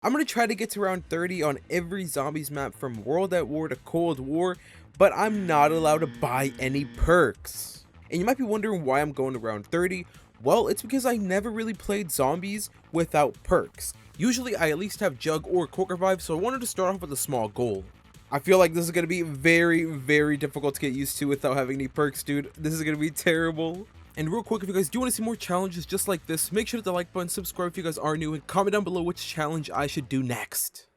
I'm going to try to get to round 30 on every zombies map from World at War to Cold War, but I'm not allowed to buy any perks. And you might be wondering why I'm going to round 30. Well, it's because I never really played zombies without perks. Usually I at least have Jug or Quick Revive, so I wanted to start off with a small goal. I feel like this is going to be very difficult to get used to without having any perks, dude. This is going to be terrible. And real quick, if you guys do want to see more challenges just like this, make sure to hit the like button, subscribe if you guys are new, and comment down below which challenge I should do next.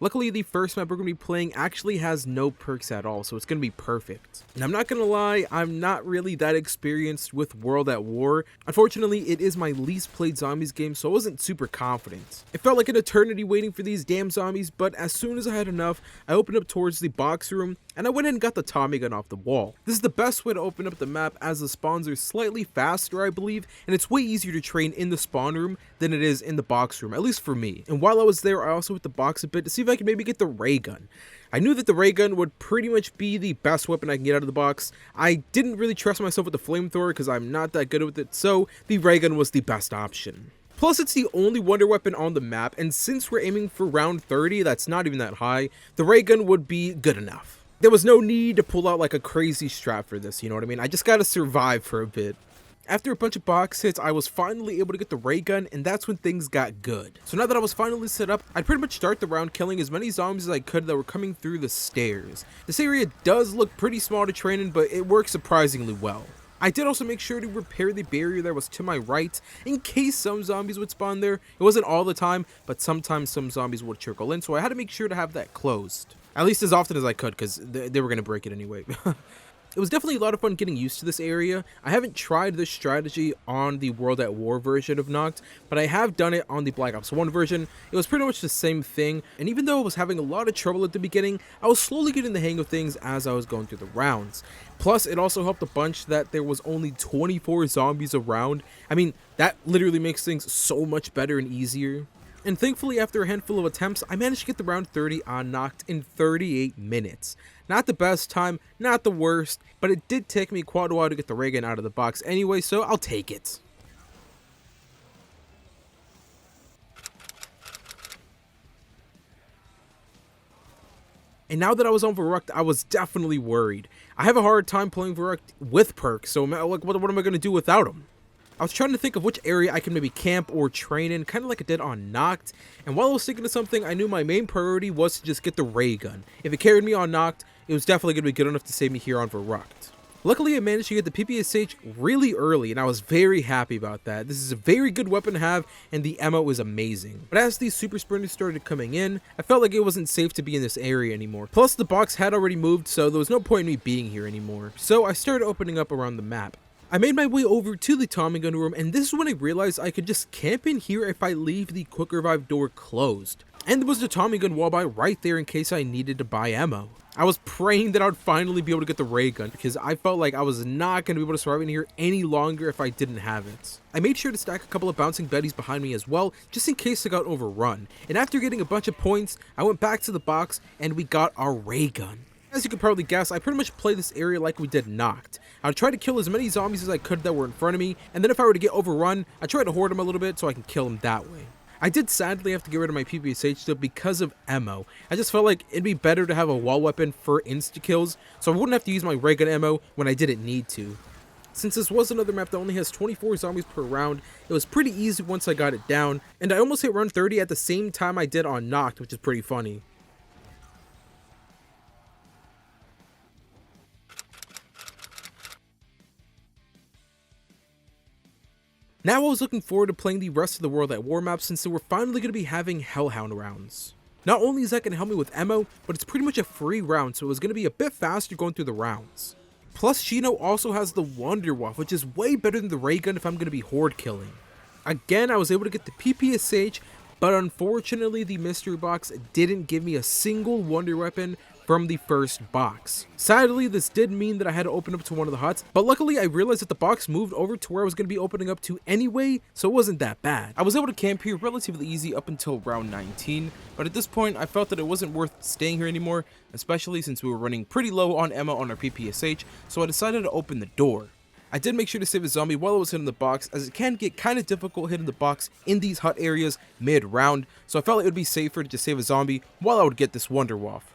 Luckily, the first map we're going to be playing actually has no perks at all, so it's going to be perfect. And I'm not going to lie, I'm not really that experienced with World at War. Unfortunately, it is my least played zombies game, so I wasn't super confident. It felt like an eternity waiting for these damn zombies, but as soon as I had enough, I opened up towards the box room, and I went in and got the Tommy gun off the wall. This is the best way to open up the map, as the spawns are slightly faster, I believe, and it's way easier to train in the spawn room than it is in the box room, at least for me. And while I was there, I also hit the box a bit to see if I could maybe get the ray gun. I knew that the ray gun would pretty much be the best weapon I can get out of the box. I didn't really trust myself with the flamethrower because I'm not that good with it, so the ray gun was the best option. Plus, it's the only wonder weapon on the map, and since we're aiming for round 30, that's not even that high, the ray gun would be good enough. There was no need to pull out like a crazy strat for this, you know what I mean? I just gotta survive for a bit. After a bunch of box hits, I was finally able to get the ray gun, and that's when things got good. So now that I was finally set up, I'd pretty much start the round killing as many zombies as I could that were coming through the stairs. This area does look pretty small to train in, but it works surprisingly well. I did also make sure to repair the barrier that was to my right in case some zombies would spawn there. It wasn't all the time, but sometimes some zombies would trickle in, so I had to make sure to have that closed. At least as often as I could, because they were going to break it anyway. It was definitely a lot of fun getting used to this area. I haven't tried this strategy on the World at War version of Noct, but I have done it on the Black Ops 1 version. It was pretty much the same thing, and even though I was having a lot of trouble at the beginning, I was slowly getting the hang of things as I was going through the rounds. Plus, it also helped a bunch that there was only 24 zombies around. I mean, that literally makes things so much better and easier. And thankfully, after a handful of attempts, I managed to get the round 30 on Noct in 38 minutes. Not the best time, not the worst, but it did take me quite a while to get the ray gun out of the box anyway, so I'll take it. And now that I was on Verrucht, I was definitely worried. I have a hard time playing Verrucht with perks, so like, what am I going to do without them? I was trying to think of which area I can maybe camp or train in, kind of like I did on Noct, and while I was thinking of something, I knew my main priority was to just get the ray gun. If it carried me on Noct, it was definitely going to be good enough to save me here on Verrucht. Luckily, I managed to get the PPSH really early, and I was very happy about that. This is a very good weapon to have, and the ammo is amazing. But as these super sprinters started coming in, I felt like it wasn't safe to be in this area anymore. Plus, the box had already moved, so there was no point in me being here anymore. So I started opening up around the map. I made my way over to the Tommy gun room, and this is when I realized I could just camp in here if I leave the quick revive door closed. And there was the Tommy gun wall buy right there in case I needed to buy ammo. I was praying that I would finally be able to get the ray gun because I felt like I was not going to be able to survive in here any longer if I didn't have it. I made sure to stack a couple of bouncing betties behind me as well, just in case I got overrun. And after getting a bunch of points, I went back to the box and we got our ray gun. As you can probably guess, I pretty much played this area like we did Noct. I would try to kill as many zombies as I could that were in front of me, and then if I were to get overrun, I tried to hoard them a little bit so I can kill them that way. I did sadly have to get rid of my PPSH though because of ammo. I just felt like it'd be better to have a wall weapon for insta-kills, so I wouldn't have to use my ray gun ammo when I didn't need to. Since this was another map that only has 24 zombies per round, it was pretty easy once I got it down, and I almost hit round 30 at the same time I did on Noct, which is pretty funny. Now I was looking forward to playing the rest of the World at War maps since they were finally going to be having Hellhound rounds. Not only is that going to help me with ammo, but it's pretty much a free round, so it was going to be a bit faster going through the rounds. Plus, Shino also has the Wonder Waff, which is way better than the ray gun if I'm going to be horde killing. Again, I was able to get the PPSH, but unfortunately the mystery box didn't give me a single wonder weapon from the first box. Sadly, this did mean that I had to open up to one of the huts, but luckily I realized that the box moved over to where I was going to be opening up to anyway, so it wasn't that bad. I was able to camp here relatively easy up until round 19, but at this point I felt that it wasn't worth staying here anymore, especially since we were running pretty low on ammo on our PPSH, so I decided to open the door. I did make sure to save a zombie while I was hitting the box, as it can get kind of difficult hitting the box in these hut areas mid-round, so I felt like it would be safer to just save a zombie while I would get this Wonder Waff.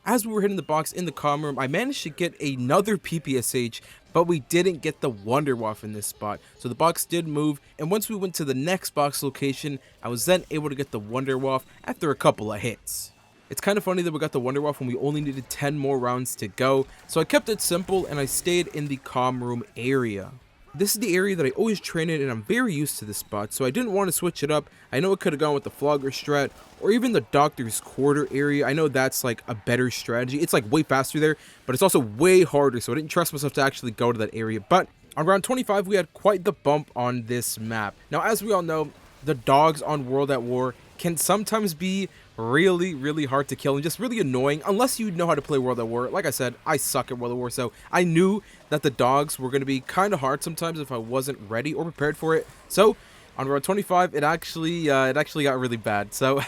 As we were hitting the box in the comm room, I managed to get another PPSH, but we didn't get the Wonder Waff in this spot. So the box did move, and once we went to the next box location, I was then able to get the Wonder Waff after a couple of hits. It's kind of funny that we got the Wonder Waff when we only needed 10 more rounds to go, so I kept it simple and I stayed in the comm room area. This is the area that I always train in, and I'm very used to this spot, so I didn't want to switch it up. I know it could have gone with the Flogger strat, or even the Doctor's Quarter area. I know that's like a better strategy. It's like way faster there, but it's also way harder, so I didn't trust myself to actually go to that area. But on round 25, we had quite the bump on this map. Now, as we all know, the dogs on World at War can sometimes be really hard to kill and just really annoying unless you know how to play World at War. Like I said, I suck at World at War, so I knew that the dogs were going to be kind of hard sometimes if I wasn't ready or prepared for it. So on round 25, it actually got really bad. So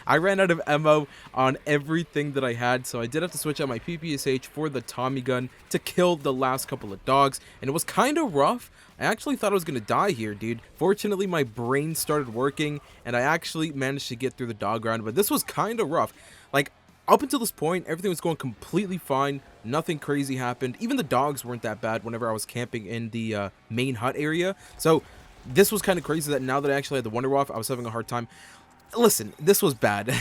I ran out of ammo on everything that I had, so I did have to switch out my PPSH for the Tommy gun to kill the last couple of dogs, and it was kind of rough. I actually thought I was going to die here, dude. Fortunately, my brain started working, and I actually managed to get through the dog round, but this was kind of rough. Like, up until this point, everything was going completely fine. Nothing crazy happened. Even the dogs weren't that bad whenever I was camping in the main hut area. So this was kind of crazy that now that I actually had the Wonder Waff, I was having a hard time. Listen, this was bad.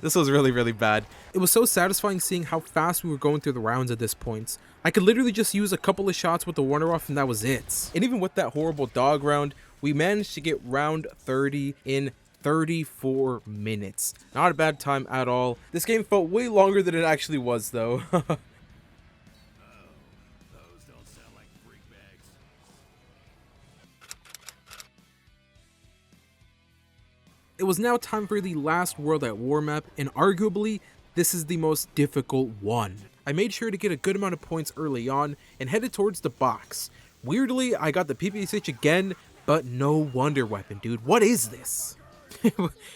This was really bad. It was so satisfying seeing how fast we were going through the rounds at this point. I could literally just use a couple of shots with the Wonder Waff and that was it. And even with that horrible dog round, we managed to get round 30 in 34 minutes. Not a bad time at all. This game felt way longer than it actually was though. It was now time for the last World at War map, and arguably, this is the most difficult one. I made sure to get a good amount of points early on, and headed towards the box. Weirdly, I got the PPSH again, but no Wonder Weapon, dude. What is this? It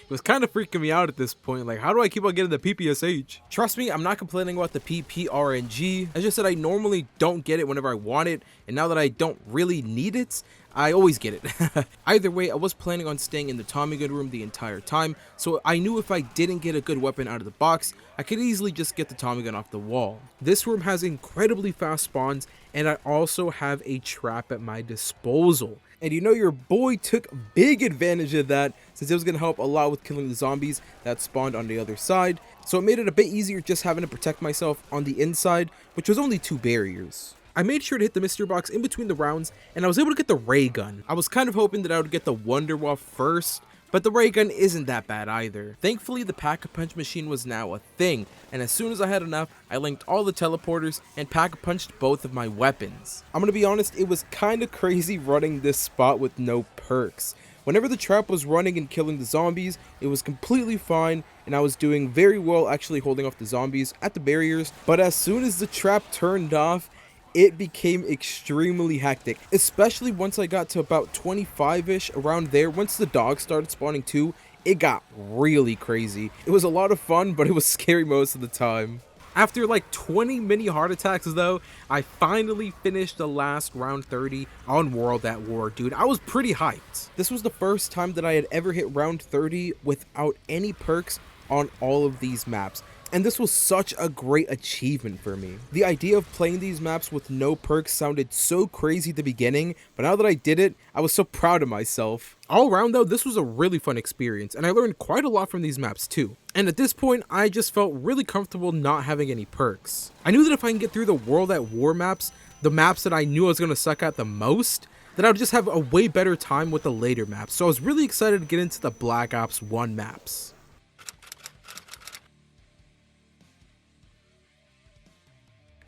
was kind of freaking me out at this point. Like, how do I keep on getting the PPSH? Trust me, I'm not complaining about the PPRNG. As I just said, I normally don't get it whenever I want it, and now that I don't really need it, I always get it. Either way, I was planning on staying in the Tommy gun room the entire time, so I knew if I didn't get a good weapon out of the box, I could easily just get the Tommy gun off the wall. This room has incredibly fast spawns, and I also have a trap at my disposal. And you know, your boy took big advantage of that, since it was going to help a lot with killing the zombies that spawned on the other side. So it made it a bit easier just having to protect myself on the inside, which was only 2 barriers. I made sure to hit the mystery box in between the rounds, and I was able to get the ray gun. I was kind of hoping that I would get the Wonder Waff first, but the ray gun isn't that bad either. Thankfully, the pack-a-punch machine was now a thing, and as soon as I had enough, I linked all the teleporters and pack-a-punched both of my weapons. I'm gonna be honest, it was kind of crazy running this spot with no perks. Whenever the trap was running and killing the zombies, it was completely fine, and I was doing very well actually holding off the zombies at the barriers, but as soon as the trap turned off, it became extremely hectic, especially once I got to about 25-ish, around there. Once the dogs started spawning too, it got really crazy. It was a lot of fun, but it was scary most of the time. After like 20 mini heart attacks though, I finally finished the last round 30 on World at War. Dude, I was pretty hyped. This was the first time that I had ever hit round 30 without any perks on all of these maps. And this was such a great achievement for me. The idea of playing these maps with no perks sounded so crazy at the beginning, but now that I did it, I was so proud of myself. All around though, this was a really fun experience, and I learned quite a lot from these maps too. And at this point, I just felt really comfortable not having any perks. I knew that if I can get through the World at War maps, the maps that I knew I was going to suck at the most, that I would just have a way better time with the later maps. So I was really excited to get into the Black Ops 1 maps.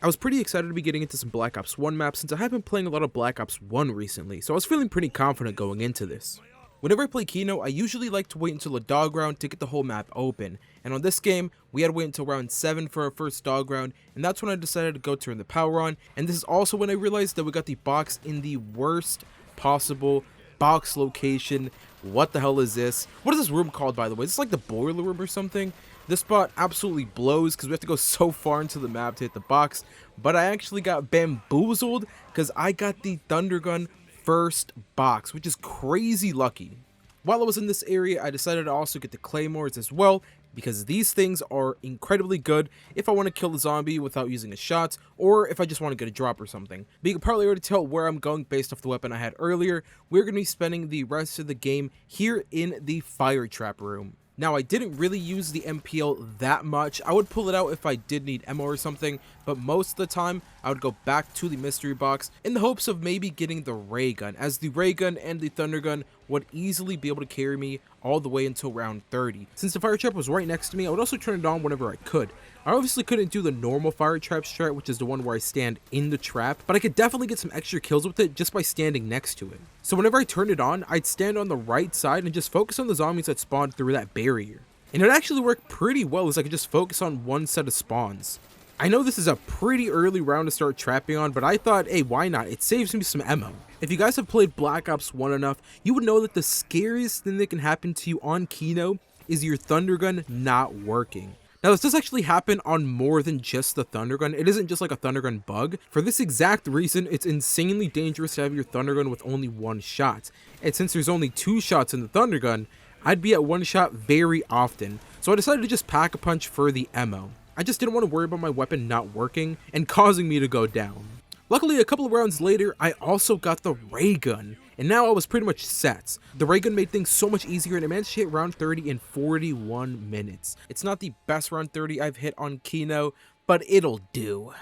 I was pretty excited to be getting into some Black Ops 1 maps since I have been playing a lot of Black Ops 1 recently, so I was feeling pretty confident going into this. Whenever I play Kino, I usually like to wait until a dog round to get the whole map open, and on this game, we had to wait until round 7 for our first dog round, and that's when I decided to go turn the power on, and this is also when I realized that we got the box in the worst possible box location. What the hell is this? What is this room called, by the way? Is this like the boiler room or something? This spot absolutely blows because we have to go so far into the map to hit the box, but I actually got bamboozled because I got the Thunder Gun first box, which is crazy lucky. While I was in this area, I decided to also get the Claymores as well, because these things are incredibly good if I want to kill the zombie without using a shot, or if I just want to get a drop or something. But you can probably already tell where I'm going based off the weapon I had earlier. We're going to be spending the rest of the game here in the fire trap room. Now, I didn't really use the MPL that much. I would pull it out if I did need ammo or something, but most of the time, I would go back to the mystery box in the hopes of maybe getting the ray gun, as the ray gun and the thunder gun would easily be able to carry me all the way until round 30. Since the fire trap was right next to me, I would also turn it on whenever I could. I obviously couldn't do the normal fire trap strat, which is the one where I stand in the trap, but I could definitely get some extra kills with it just by standing next to it. So whenever I turned it on, I'd stand on the right side and just focus on the zombies that spawned through that barrier. And it actually worked pretty well, as I could just focus on one set of spawns. I know this is a pretty early round to start trapping on, but I thought, hey, why not? It saves me some ammo. If you guys have played Black Ops 1 enough, you would know that the scariest thing that can happen to you on Kino is your thunder gun not working. Now, this does actually happen on more than just the thunder gun. It isn't just like a thunder gun bug. For this exact reason, it's insanely dangerous to have your thunder gun with only one shot. And since there's only 2 shots in the thunder gun, I'd be at 1 shot very often. So I decided to just pack a punch for the ammo. I just didn't want to worry about my weapon not working and causing me to go down. Luckily, a couple of rounds later, I also got the ray gun, and now I was pretty much set. The ray gun made things so much easier, and I managed to hit round 30 in 41 minutes. It's not the best round 30 I've hit on Kino, but it'll do.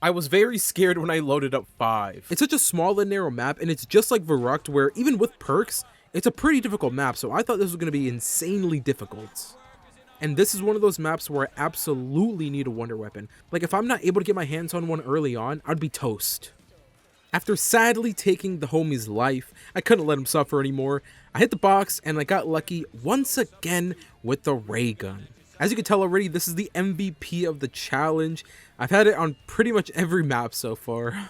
I was very scared when I loaded up 5. It's such a small and narrow map, and it's just like Verrucht, where even with perks, it's a pretty difficult map, so I thought this was going to be insanely difficult. And this is one of those maps where I absolutely need a wonder weapon. Like, if I'm not able to get my hands on one early on, I'd be toast. After sadly taking the homie's life, I couldn't let him suffer anymore. I hit the box, and I got lucky once again with the ray gun. As you can tell already, this is the MVP of the challenge. I've had it on pretty much every map so far.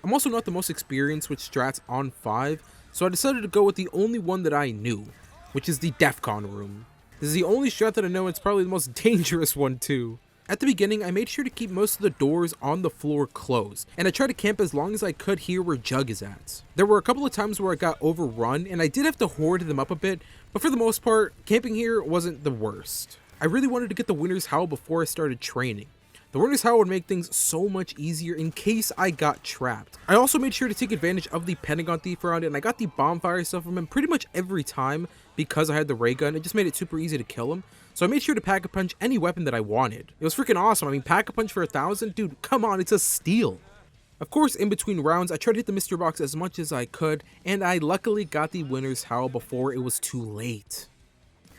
I'm also not the most experienced with strats on 5, so I decided to go with the only one that I knew, which is the DEFCON room. This is the only strat that I know, and it's probably the most dangerous one too. At the beginning, I made sure to keep most of the doors on the floor closed, and I tried to camp as long as I could here where Jug is at. There were a couple of times where I got overrun, and I did have to hoard them up a bit, but for the most part, camping here wasn't the worst. I really wanted to get the Winter's Howl before I started training. The Winter's Howl would make things so much easier in case I got trapped. I also made sure to take advantage of the Pentagon Thief around it, and I got the bonfire stuff from him pretty much every time because I had the ray gun. It just made it super easy to kill him. So I made sure to pack a punch any weapon that I wanted. It was freaking awesome. I mean, pack a punch for 1,000? Dude, come on, it's a steal. Of course, in between rounds, I tried to hit the mystery box as much as I could, and I luckily got the Winter's Howl before it was too late.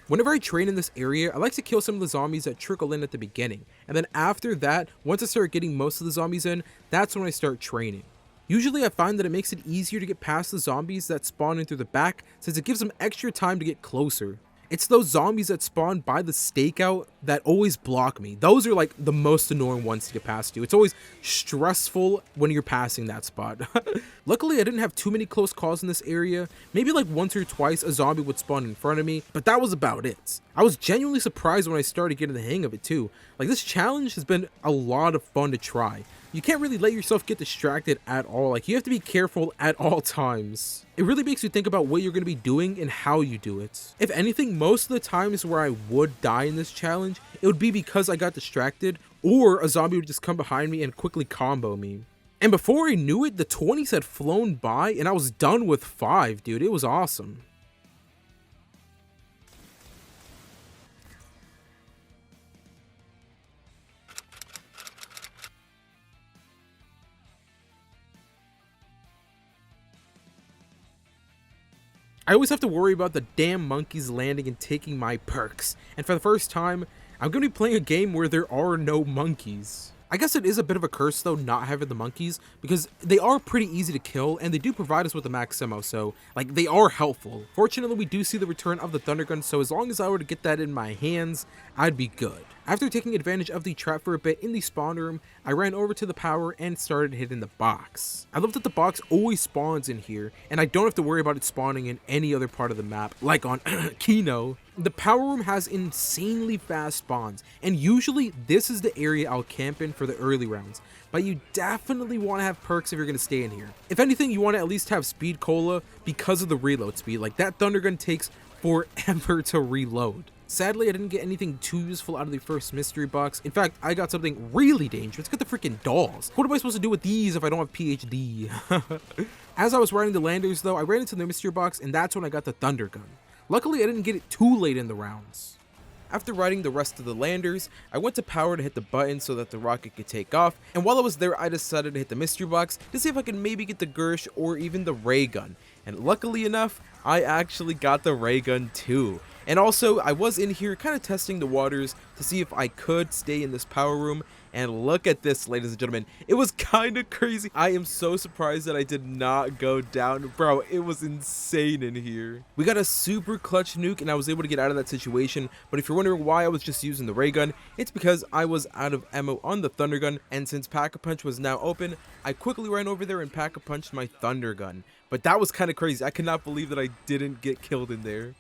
Whenever I train in this area, I like to kill some of the zombies that trickle in at the beginning, and then after that, once I start getting most of the zombies in, that's when I start training. Usually I find that it makes it easier to get past the zombies that spawn in through the back, since it gives them extra time to get closer. It's those zombies that spawn by the stakeout that always block me. Those are like the most annoying ones to get past you. It's always stressful when you're passing that spot. Luckily, I didn't have too many close calls in this area. Maybe like once or twice a zombie would spawn in front of me, but that was about it. I was genuinely surprised when I started getting the hang of it too. Like, this challenge has been a lot of fun to try. You can't really let yourself get distracted at all. Like, you have to be careful at all times. It really makes you think about what you're going to be doing and how you do it. If anything, most of the times where I would die in this challenge, it would be because I got distracted, or a zombie would just come behind me and quickly combo me. And before I knew it, the 20s had flown by and I was done with 5, dude. It was awesome. I always have to worry about the damn monkeys landing and taking my perks, and for the first time, I'm going to be playing a game where there are no monkeys. I guess it is a bit of a curse though not having the monkeys, because they are pretty easy to kill and they do provide us with a max ammo, so like they are helpful. Fortunately, we do see the return of the thunder gun, so as long as I were to get that in my hands, I'd be good. After taking advantage of the trap for a bit in the spawn room, I ran over to the power and started hitting the box. I love that the box always spawns in here, and I don't have to worry about it spawning in any other part of the map, like on Kino. The power room has insanely fast spawns, and usually this is the area I'll camp in for the early rounds, but you definitely want to have perks if you're going to stay in here. If anything, you want to at least have speed cola because of the reload speed. Like, that thunder gun takes forever to reload. Sadly, I didn't get anything too useful out of the first mystery box. In fact, I got something really dangerous. Get the freaking dolls. What am I supposed to do with these if I don't have PhD? As I was riding the landers though, I ran into the mystery box, and that's when I got the thunder gun. Luckily, I didn't get it too late in the rounds. After riding the rest of the landers, I went to power to hit the button so that the rocket could take off, and while I was there, I decided to hit the mystery box to see if I could maybe get the Gersh or even the ray gun. And luckily enough, I actually got the ray gun too. And also, I was in here kind of testing the waters to see if I could stay in this power room. And look at this, ladies and gentlemen. It was kind of crazy. I am so surprised that I did not go down. Bro, it was insane in here. We got a super clutch nuke, and I was able to get out of that situation. But if you're wondering why I was just using the ray gun, it's because I was out of ammo on the thunder gun. And since Pack-a-Punch was now open, I quickly ran over there and Pack-a-Punched my thunder gun. But that was kind of crazy. I could not believe that I didn't get killed in there.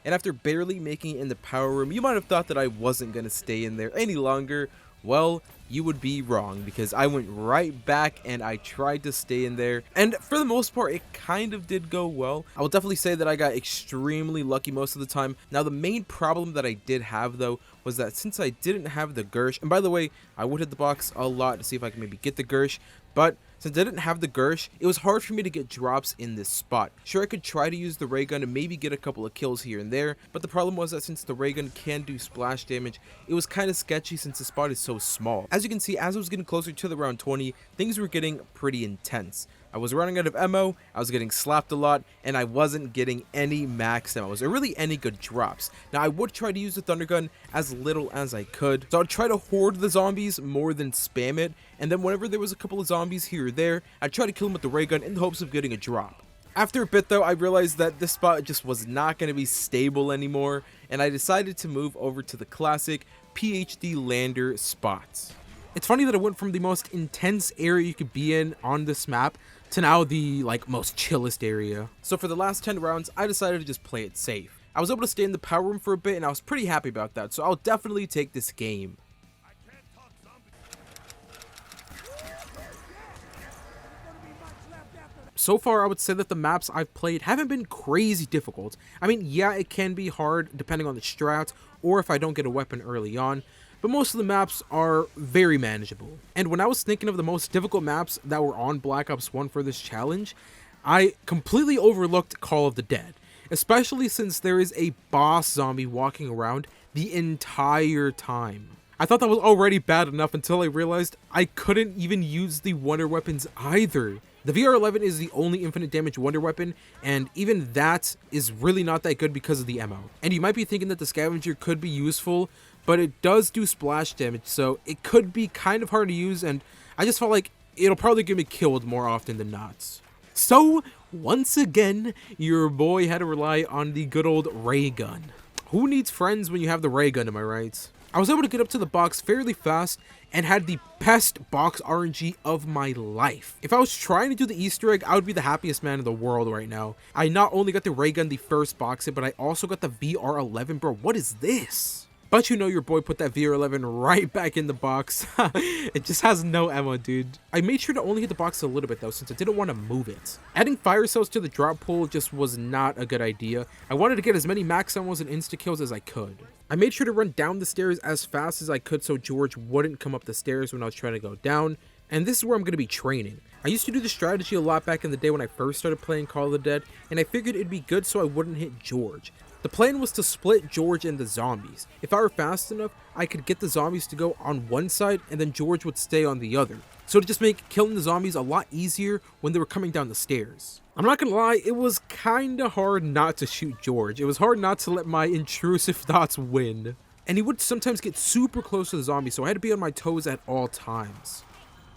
And after barely making it in the power room, you might have thought that I wasn't going to stay in there any longer. Well, you would be wrong, because I went right back and I tried to stay in there. And for the most part, it kind of did go well. I will definitely say that I got extremely lucky most of the time. Now, the main problem that I did have, though, was that since I didn't have the Gersh, and by the way, I would hit the box a lot to see if I could maybe get the Gersh, but since I didn't have the Gersh, it was hard for me to get drops in this spot. Sure, I could try to use the ray gun and maybe get a couple of kills here and there, but the problem was that since the ray gun can do splash damage, it was kind of sketchy since the spot is so small. As you can see, as I was getting closer to the round 20, things were getting pretty intense. I was running out of ammo, I was getting slapped a lot, and I wasn't getting any max ammos, or really any good drops. Now, I would try to use the thunder gun as little as I could, so I'd try to hoard the zombies more than spam it, and then whenever there was a couple of zombies here or there, I'd try to kill them with the ray gun in the hopes of getting a drop. After a bit though, I realized that this spot just was not going to be stable anymore, and I decided to move over to the classic PhD lander spots. It's funny that I went from the most intense area you could be in on this map to now the most chillest area. So for the last 10 rounds, I decided to just play it safe. I was able to stay in the power room for a bit, and I was pretty happy about that, so I'll definitely take this game. So far, I would say that the maps I've played haven't been crazy difficult. I mean, yeah, it can be hard depending on the strat, or if I don't get a weapon early on, but most of the maps are very manageable. And when I was thinking of the most difficult maps that were on Black Ops 1 for this challenge, I completely overlooked Call of the Dead, especially since there is a boss zombie walking around the entire time. I thought that was already bad enough until I realized I couldn't even use the wonder weapons either. The VR-11 is the only infinite damage wonder weapon, and even that is really not that good because of the ammo. And you might be thinking that the scavenger could be useful, but it does do splash damage, so it could be kind of hard to use, and I just felt like it'll probably get me killed more often than not. So, once again, your boy had to rely on the good old ray gun. Who needs friends when you have the ray gun, am I right? I was able to get up to the box fairly fast and had the best box RNG of my life. If I was trying to do the Easter egg, I would be the happiest man in the world right now. I not only got the ray gun the first box hit, but I also got the VR-11, bro. What is this? But you know your boy put that VR-11 right back in the box. It just has no ammo, dude. I made sure to only hit the box a little bit though, since I didn't want to move it. Adding fire cells to the drop pool just was not a good idea. I wanted to get as many max ammos and insta-kills as I could. I made sure to run down the stairs as fast as I could so George wouldn't come up the stairs when I was trying to go down. And this is where I'm going to be training. I used to do this strategy a lot back in the day when I first started playing Call of the Dead, and I figured it'd be good so I wouldn't hit George. The plan was to split George and the zombies. If I were fast enough, I could get the zombies to go on one side and then George would stay on the other. So to just make killing the zombies a lot easier when they were coming down the stairs. I'm not gonna lie, it was kinda hard not to shoot George. It was hard not to let my intrusive thoughts win. And he would sometimes get super close to the zombies, so I had to be on my toes at all times.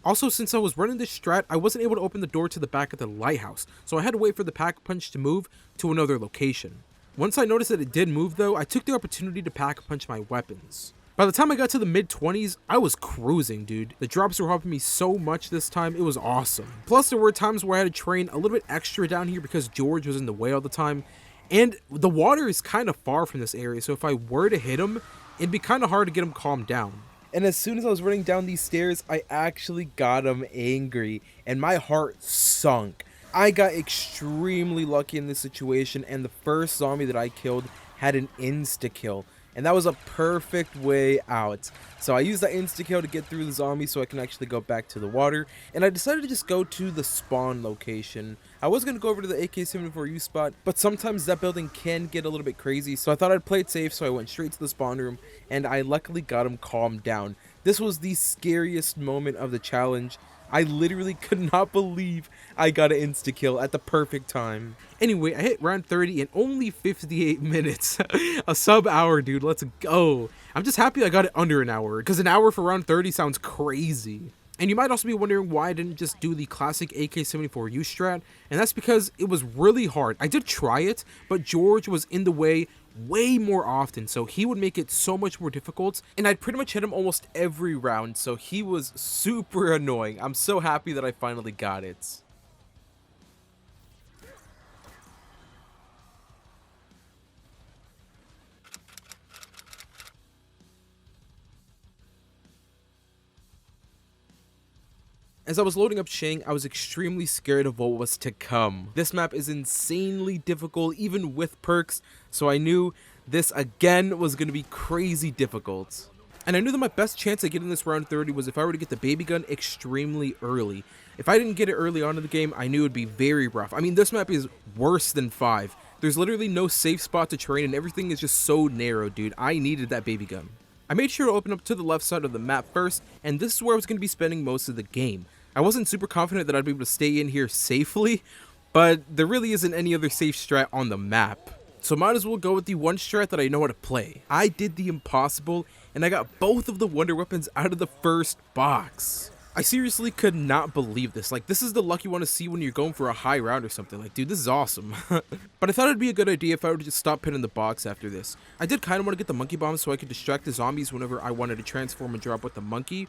Also, since I was running this strat, I wasn't able to open the door to the back of the lighthouse, so I had to wait for the Pack-a-Punch to move to another location. Once I noticed that it did move though, I took the opportunity to Pack-a-Punch my weapons. By the time I got to the mid-20s, I was cruising, dude. The drops were helping me so much this time, it was awesome. Plus, there were times where I had to train a little bit extra down here because George was in the way all the time. And the water is kind of far from this area, so if I were to hit him, it'd be kind of hard to get him calmed down. And as soon as I was running down these stairs, I actually got him angry, and my heart sunk. I got extremely lucky in this situation, and the first zombie that I killed had an insta-kill. And that was a perfect way out. So I used that insta-kill to get through the zombie so I can actually go back to the water. And I decided to just go to the spawn location. I was going to go over to the AK-74U spot, but sometimes that building can get a little bit crazy. So I thought I'd play it safe, so I went straight to the spawn room. And I luckily got him calmed down. This was the scariest moment of the challenge. I literally could not believe I got an insta-kill at the perfect time. Anyway, I hit round 30 in only 58 minutes. A sub-hour, dude. Let's go. I'm just happy I got it under an hour, because an hour for round 30 sounds crazy. And you might also be wondering why I didn't just do the classic AK-74U strat, and that's because it was really hard. I did try it, but George was in the way way more often, so he would make it so much more difficult, and I'd pretty much hit him almost every round, so he was super annoying. I'm so happy that I finally got it. As I was loading up Shang, I was extremely scared of what was to come. This map is insanely difficult, even with perks, so I knew this again was going to be crazy difficult. And I knew that my best chance at getting this round 30 was if I were to get the baby gun extremely early. If I didn't get it early on in the game, I knew it would be very rough. I mean, this map is worse than 5. There's literally no safe spot to train, and everything is just so narrow, dude. I needed that baby gun. I made sure to open up to the left side of the map first, and this is where I was going to be spending most of the game. I wasn't super confident that I'd be able to stay in here safely, but there really isn't any other safe strat on the map. So might as well go with the one strat that I know how to play. I did the impossible, and I got both of the wonder weapons out of the first box. I seriously could not believe this. Like, this is the lucky one to see when you're going for a high round or something. Like, dude, this is awesome. But I thought it'd be a good idea if I were to just stop pinning the box after this. I did kind of want to get the monkey bomb so I could distract the zombies whenever I wanted to transform and drop with the monkey.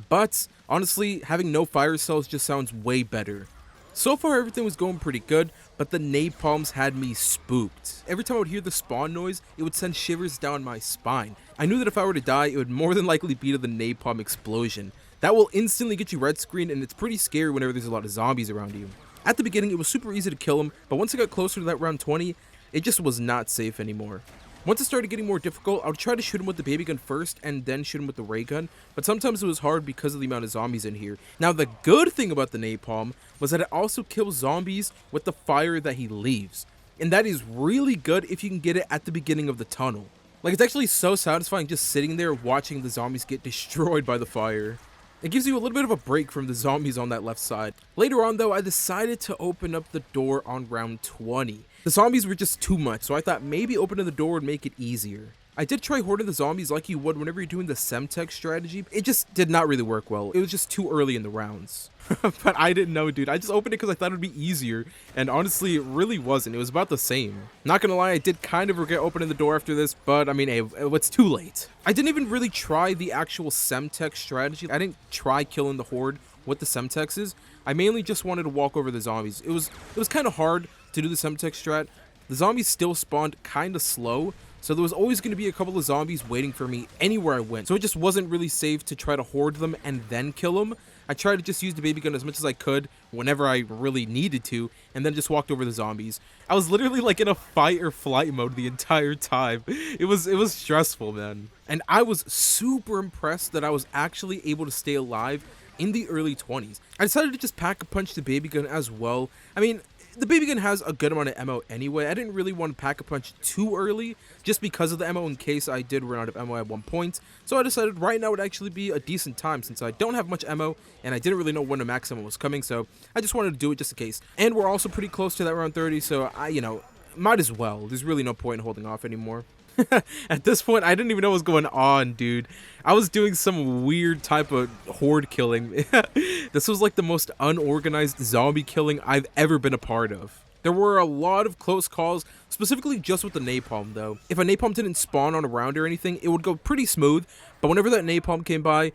But honestly, having no fire cells just sounds way better. So far, everything was going pretty good, but the napalms had me spooked. Every time I would hear the spawn noise, it would send shivers down my spine. I knew that if I were to die, it would more than likely be to the napalm explosion. That will instantly get you red screen, and it's pretty scary whenever there's a lot of zombies around you. At the beginning, it was super easy to kill them, but once I got closer to that round 20, it just was not safe anymore. Once it started getting more difficult, I would try to shoot him with the baby gun first and then shoot him with the ray gun, but sometimes it was hard because of the amount of zombies in here. Now, the good thing about the napalm was that it also kills zombies with the fire that he leaves, and that is really good if you can get it at the beginning of the tunnel. Like, it's actually so satisfying just sitting there watching the zombies get destroyed by the fire. It gives you a little bit of a break from the zombies on that left side. Later on though, I decided to open up the door on round 20. The zombies were just too much, so I thought maybe opening the door would make it easier. I did try hoarding the zombies like you would whenever you're doing the Semtex strategy. It just did not really work well. It was just too early in the rounds. But I didn't know, dude. I just opened it because I thought it would be easier, and honestly, it really wasn't. It was about the same. Not gonna lie, I did kind of regret opening the door after this, but I mean, hey, it's too late. I didn't even really try the actual Semtex strategy. I didn't try killing the horde with the Semtexes. I mainly just wanted to walk over the zombies. It was kind of hard to do the Semtex strat. The zombies still spawned kind of slow, so there was always going to be a couple of zombies waiting for me anywhere I went. So it just wasn't really safe to try to hoard them and then kill them. I tried to just use the baby gun as much as I could whenever I really needed to, and then just walked over the zombies. I was literally like in a fight or flight mode the entire time. It was stressful, man. And I was super impressed that I was actually able to stay alive in the early 20s. I decided to just pack a punch the baby gun as well. I mean, the baby gun has a good amount of ammo anyway. I didn't really want to pack a punch too early just because of the ammo in case I did run out of ammo at one point. So I decided right now would actually be a decent time since I don't have much ammo and I didn't really know when the max ammo was coming, so I just wanted to do it just in case. And we're also pretty close to that round 30, so might as well. There's really no point in holding off anymore. At this point, I didn't even know what was going on, dude. I was doing some weird type of horde killing. This was like the most unorganized zombie killing I've ever been a part of. There were a lot of close calls, specifically just with the napalm though. If a napalm didn't spawn on a round or anything, it would go pretty smooth, but whenever that napalm came by,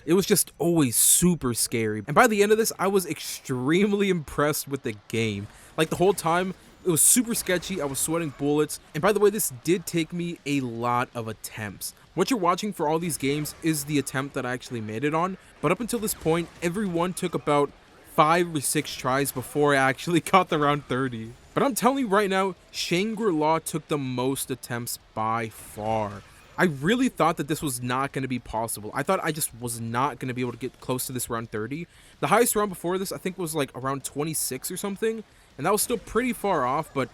it was just always super scary. And by the end of this, I was extremely impressed with the game. Like the whole time, it was super sketchy, I was sweating bullets, and by the way, this did take me a lot of attempts. What you're watching for all these games is the attempt that I actually made it on, but up until this point, everyone took about 5 or 6 tries before I actually got the round 30. But I'm telling you right now, Shangri-La took the most attempts by far. I really thought that this was not going to be possible. I thought I just was not going to be able to get close to this round 30. The highest round before this I think was like around 26 or something, and that was still pretty far off, but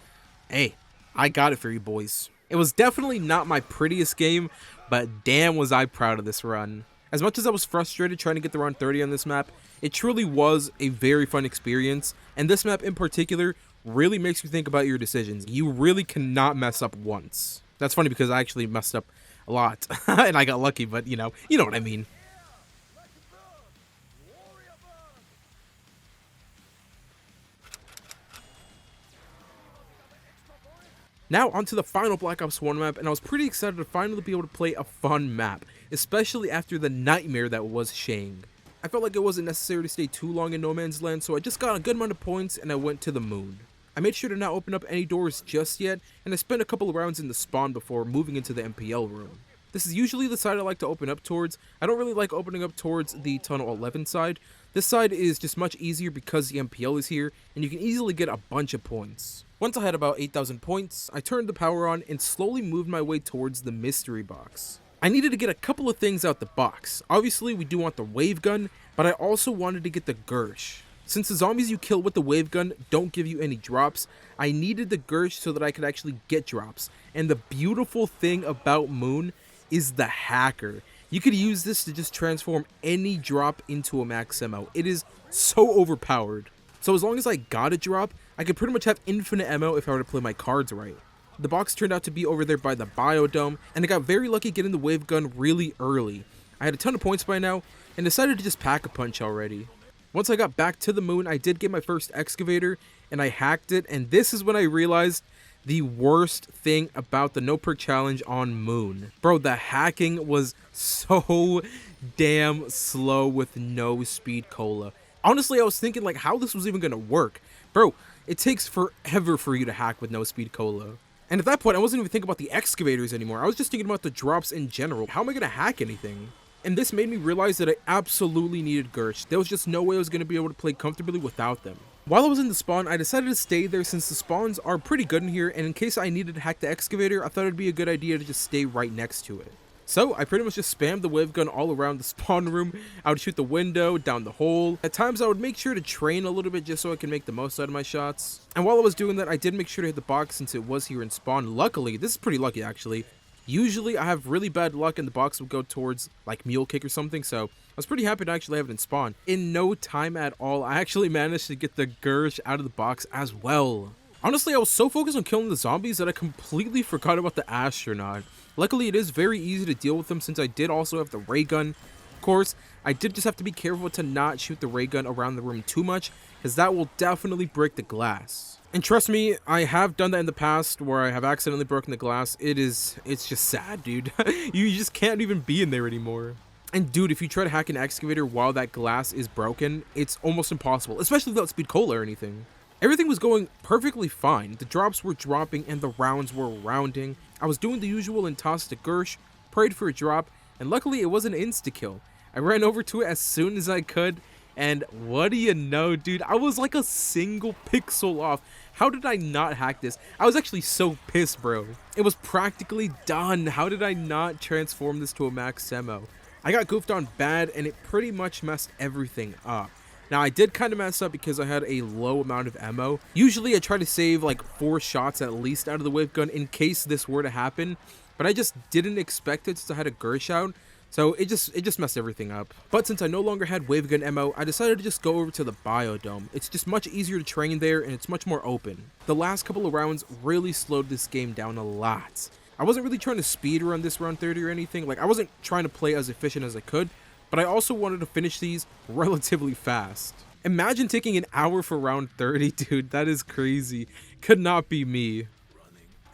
hey, I got it for you boys. It was definitely not my prettiest game, but damn was I proud of this run. As much as I was frustrated trying to get the round 30 on this map, it truly was a very fun experience, and this map in particular really makes you think about your decisions. You really cannot mess up once. That's funny because I actually messed up a lot, and I got lucky, but you know what I mean. Now onto the final Black Ops 1 map, and I was pretty excited to finally be able to play a fun map, especially after the nightmare that was Shang. I felt like it wasn't necessary to stay too long in No Man's Land, so I just got a good amount of points and I went to the moon. I made sure to not open up any doors just yet, and I spent a couple of rounds in the spawn before moving into the MPL room. This is usually the side I like to open up towards. I don't really like opening up towards the Tunnel 11 side. This side is just much easier because the MPL is here, and you can easily get a bunch of points. Once I had about 8,000 points, I turned the power on and slowly moved my way towards the mystery box. I needed to get a couple of things out the box. Obviously, we do want the wave gun, but I also wanted to get the Gersh. Since the zombies you kill with the wave gun don't give you any drops, I needed the Gersh so that I could actually get drops. And the beautiful thing about Moon is the hacker. You could use this to just transform any drop into a max ammo. It is so overpowered. So as long as I got a drop, I could pretty much have infinite ammo if I were to play my cards right. The box turned out to be over there by the biodome, and I got very lucky getting the wave gun really early. I had a ton of points by now, and decided to just pack a punch already. Once I got back to the moon, I did get my first excavator, and I hacked it, and this is when I realized the worst thing about the no perk challenge on moon. Bro, the hacking was so damn slow with no speed cola. Honestly, I was thinking like how this was even gonna work. Bro, it takes forever for you to hack with no speed cola. And at that point, I wasn't even thinking about the excavators anymore. I was just thinking about the drops in general. How am I gonna hack anything? And this made me realize that I absolutely needed Gersh. There was just no way I was going to be able to play comfortably without them. While I was in the spawn, I decided to stay there since the spawns are pretty good in here, and in case I needed to hack the excavator, I thought it'd be a good idea to just stay right next to it. So I pretty much just spammed the wave gun all around the spawn room. I would shoot the window, down the hole. At times I would make sure to train a little bit just so I can make the most out of my shots. And while I was doing that, I did make sure to hit the box since it was here in spawn. Luckily, this is pretty lucky actually. Usually I have really bad luck and the box would go towards like mule kick or something, so I was pretty happy to actually have it in spawn. In no time at all, I actually managed to get the Gersh out of the box as well. Honestly, I was so focused on killing the zombies that I completely forgot about the astronaut. Luckily, it is very easy to deal with them since I did also have the ray gun. Of course, I did just have to be careful to not shoot the ray gun around the room too much, because that will definitely break the glass. And trust me, I have done that in the past where I have accidentally broken the glass. It's just sad, dude. You just can't even be in there anymore. And dude, if you try to hack an excavator while that glass is broken, it's almost impossible, especially without speed cola or anything. Everything was going perfectly fine. The drops were dropping and the rounds were rounding. I was doing the usual and tossed to Gersh, prayed for a drop, and luckily it was an insta-kill. I ran over to it as soon as I could, and what do you know, dude? I was like a single pixel off. How did I not hack this? I was actually so pissed, bro. It was practically done. How did I not transform this to a max ammo? I got goofed on bad, and it pretty much messed everything up. Now, I did kind of mess up because I had a low amount of ammo. Usually, I try to save like 4 shots at least out of the wave gun in case this were to happen, but I just didn't expect it since I had a Gersh out. So it just messed everything up. But since I no longer had wave gun ammo, I decided to just go over to the biodome. It's just much easier to train there and it's much more open. The last couple of rounds really slowed this game down a lot. I wasn't really trying to speed run this round 30 or anything. Like, I wasn't trying to play as efficient as I could, but I also wanted to finish these relatively fast. Imagine taking an hour for round 30, dude. That is crazy. Could not be me.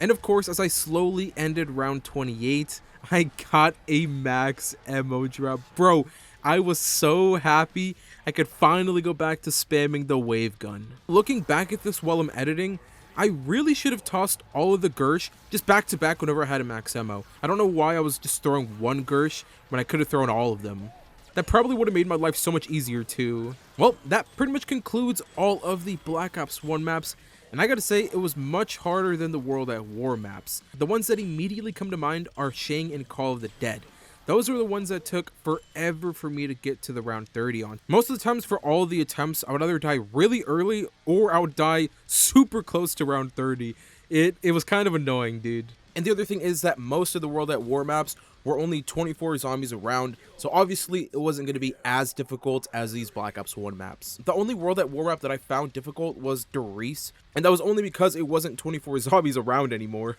And of course, as I slowly ended round 28, I got a max ammo drop. Bro, I was so happy I could finally go back to spamming the wave gun. Looking back at this while I'm editing, I really should have tossed all of the Gersh just back to back whenever I had a max ammo. I don't know why I was just throwing one Gersh when I could have thrown all of them. That probably would have made my life so much easier too. Well, that pretty much concludes all of the Black Ops 1 maps. And I gotta say, it was much harder than the World at War maps. The ones that immediately come to mind are Shang and Call of the Dead. Those were the ones that took forever for me to get to the round 30 on. Most of the times for all of the attempts, I would either die really early or I would die super close to round 30. It was kind of annoying, dude. And the other thing is that most of the World at War maps were only 24 zombies around, so obviously it wasn't going to be as difficult as these Black Ops 1 maps. The only World at War map that I found difficult was Doris, and that was only because it wasn't 24 zombies around anymore.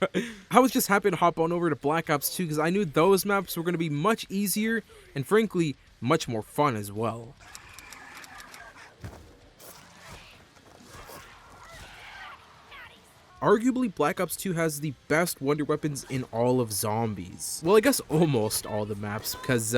I was just happy to hop on over to Black Ops 2 because I knew those maps were going to be much easier and frankly, much more fun as well. Arguably, Black Ops 2 has the best wonder weapons in all of zombies. Well, I guess almost all the maps, because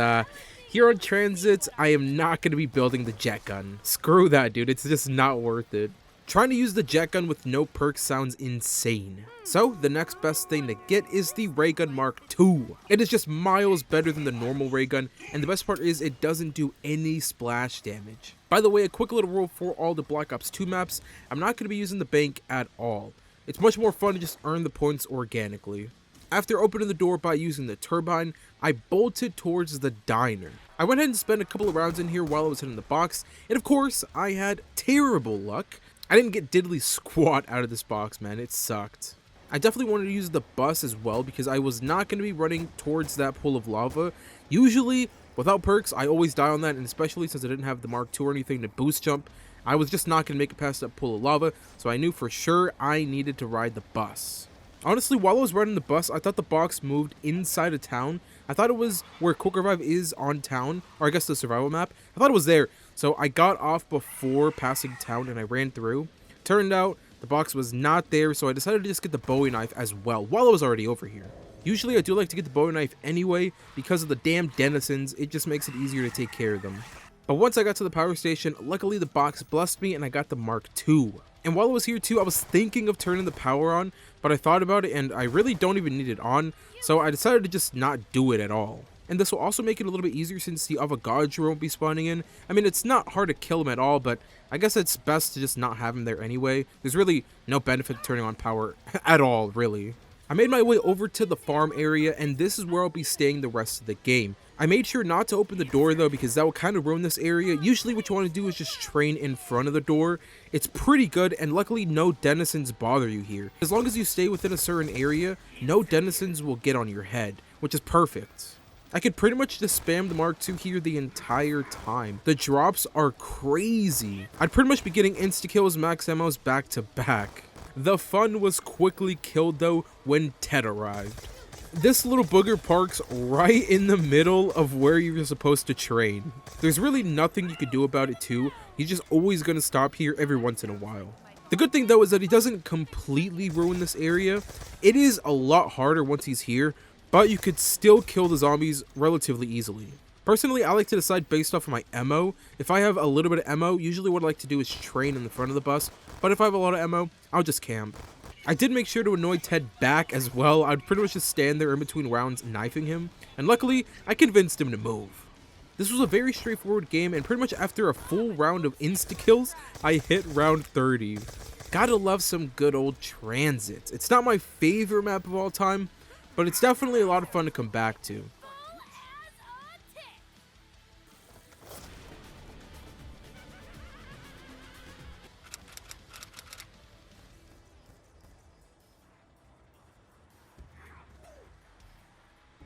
here on Transit, I am not going to be building the jet gun. Screw that, dude. It's just not worth it. Trying to use the jet gun with no perks sounds insane. So, the next best thing to get is the Ray Gun Mark II. It is just miles better than the normal ray gun, and the best part is it doesn't do any splash damage. By the way, a quick little rule for all the Black Ops 2 maps, I'm not going to be using the bank at all. It's much more fun to just earn the points organically. After opening the door by using the turbine, I bolted towards the diner. I went ahead and spent a couple of rounds in here while I was hitting the box, and of course, I had terrible luck. I didn't get diddly squat out of this box, man. It sucked. I definitely wanted to use the bus as well because I was not going to be running towards that pool of lava. Usually, without perks, I always die on that, and especially since I didn't have the Mark II or anything to boost jump, I was just not going to make it past that pool of lava, so I knew for sure I needed to ride the bus. Honestly, while I was riding the bus, I thought the box moved inside of town. I thought it was where Quick Revive is on town, or I guess the survival map. I thought it was there, so I got off before passing town and I ran through. Turned out, the box was not there, so I decided to just get the Bowie knife as well, while I was already over here. Usually I do like to get the Bowie knife anyway, because of the damn denizens, it just makes it easier to take care of them. But once I got to the power station, luckily the box blessed me and I got the Mark II. And while I was here too, I was thinking of turning the power on, but I thought about it and I really don't even need it on, so I decided to just not do it at all. And this will also make it a little bit easier since the Avogadro won't be spawning in. I mean, it's not hard to kill him at all, but I guess it's best to just not have him there anyway. There's really no benefit to turning on power at all, really. I made my way over to the farm area, and this is where I'll be staying the rest of the game. I made sure not to open the door though, because that will kind of ruin this area. Usually what you want to do is just train in front of the door. It's pretty good, and luckily no denizens bother you here. As long as you stay within a certain area, no denizens will get on your head, which is perfect. I could pretty much just spam the Mark II here the entire time. The drops are crazy. I'd pretty much be getting insta-kills, max ammos back to back. The fun was quickly killed though when Ted arrived. This little booger parks right in the middle of where you're supposed to train. There's really nothing you could do about it too. He's just always going to stop here every once in a while. The good thing though is that he doesn't completely ruin this area. It is a lot harder once he's here, but you could still kill the zombies relatively easily. Personally, I like to decide based off of my ammo. If I have a little bit of ammo, usually what I like to do is train in the front of the bus, but if I have a lot of ammo, I'll just camp. I did make sure to annoy Ted back as well. I'd pretty much just stand there in between rounds knifing him, and luckily, I convinced him to move. This was a very straightforward game, and pretty much after a full round of insta-kills, I hit round 30. Gotta love some good old Transit. It's not my favorite map of all time, but it's definitely a lot of fun to come back to.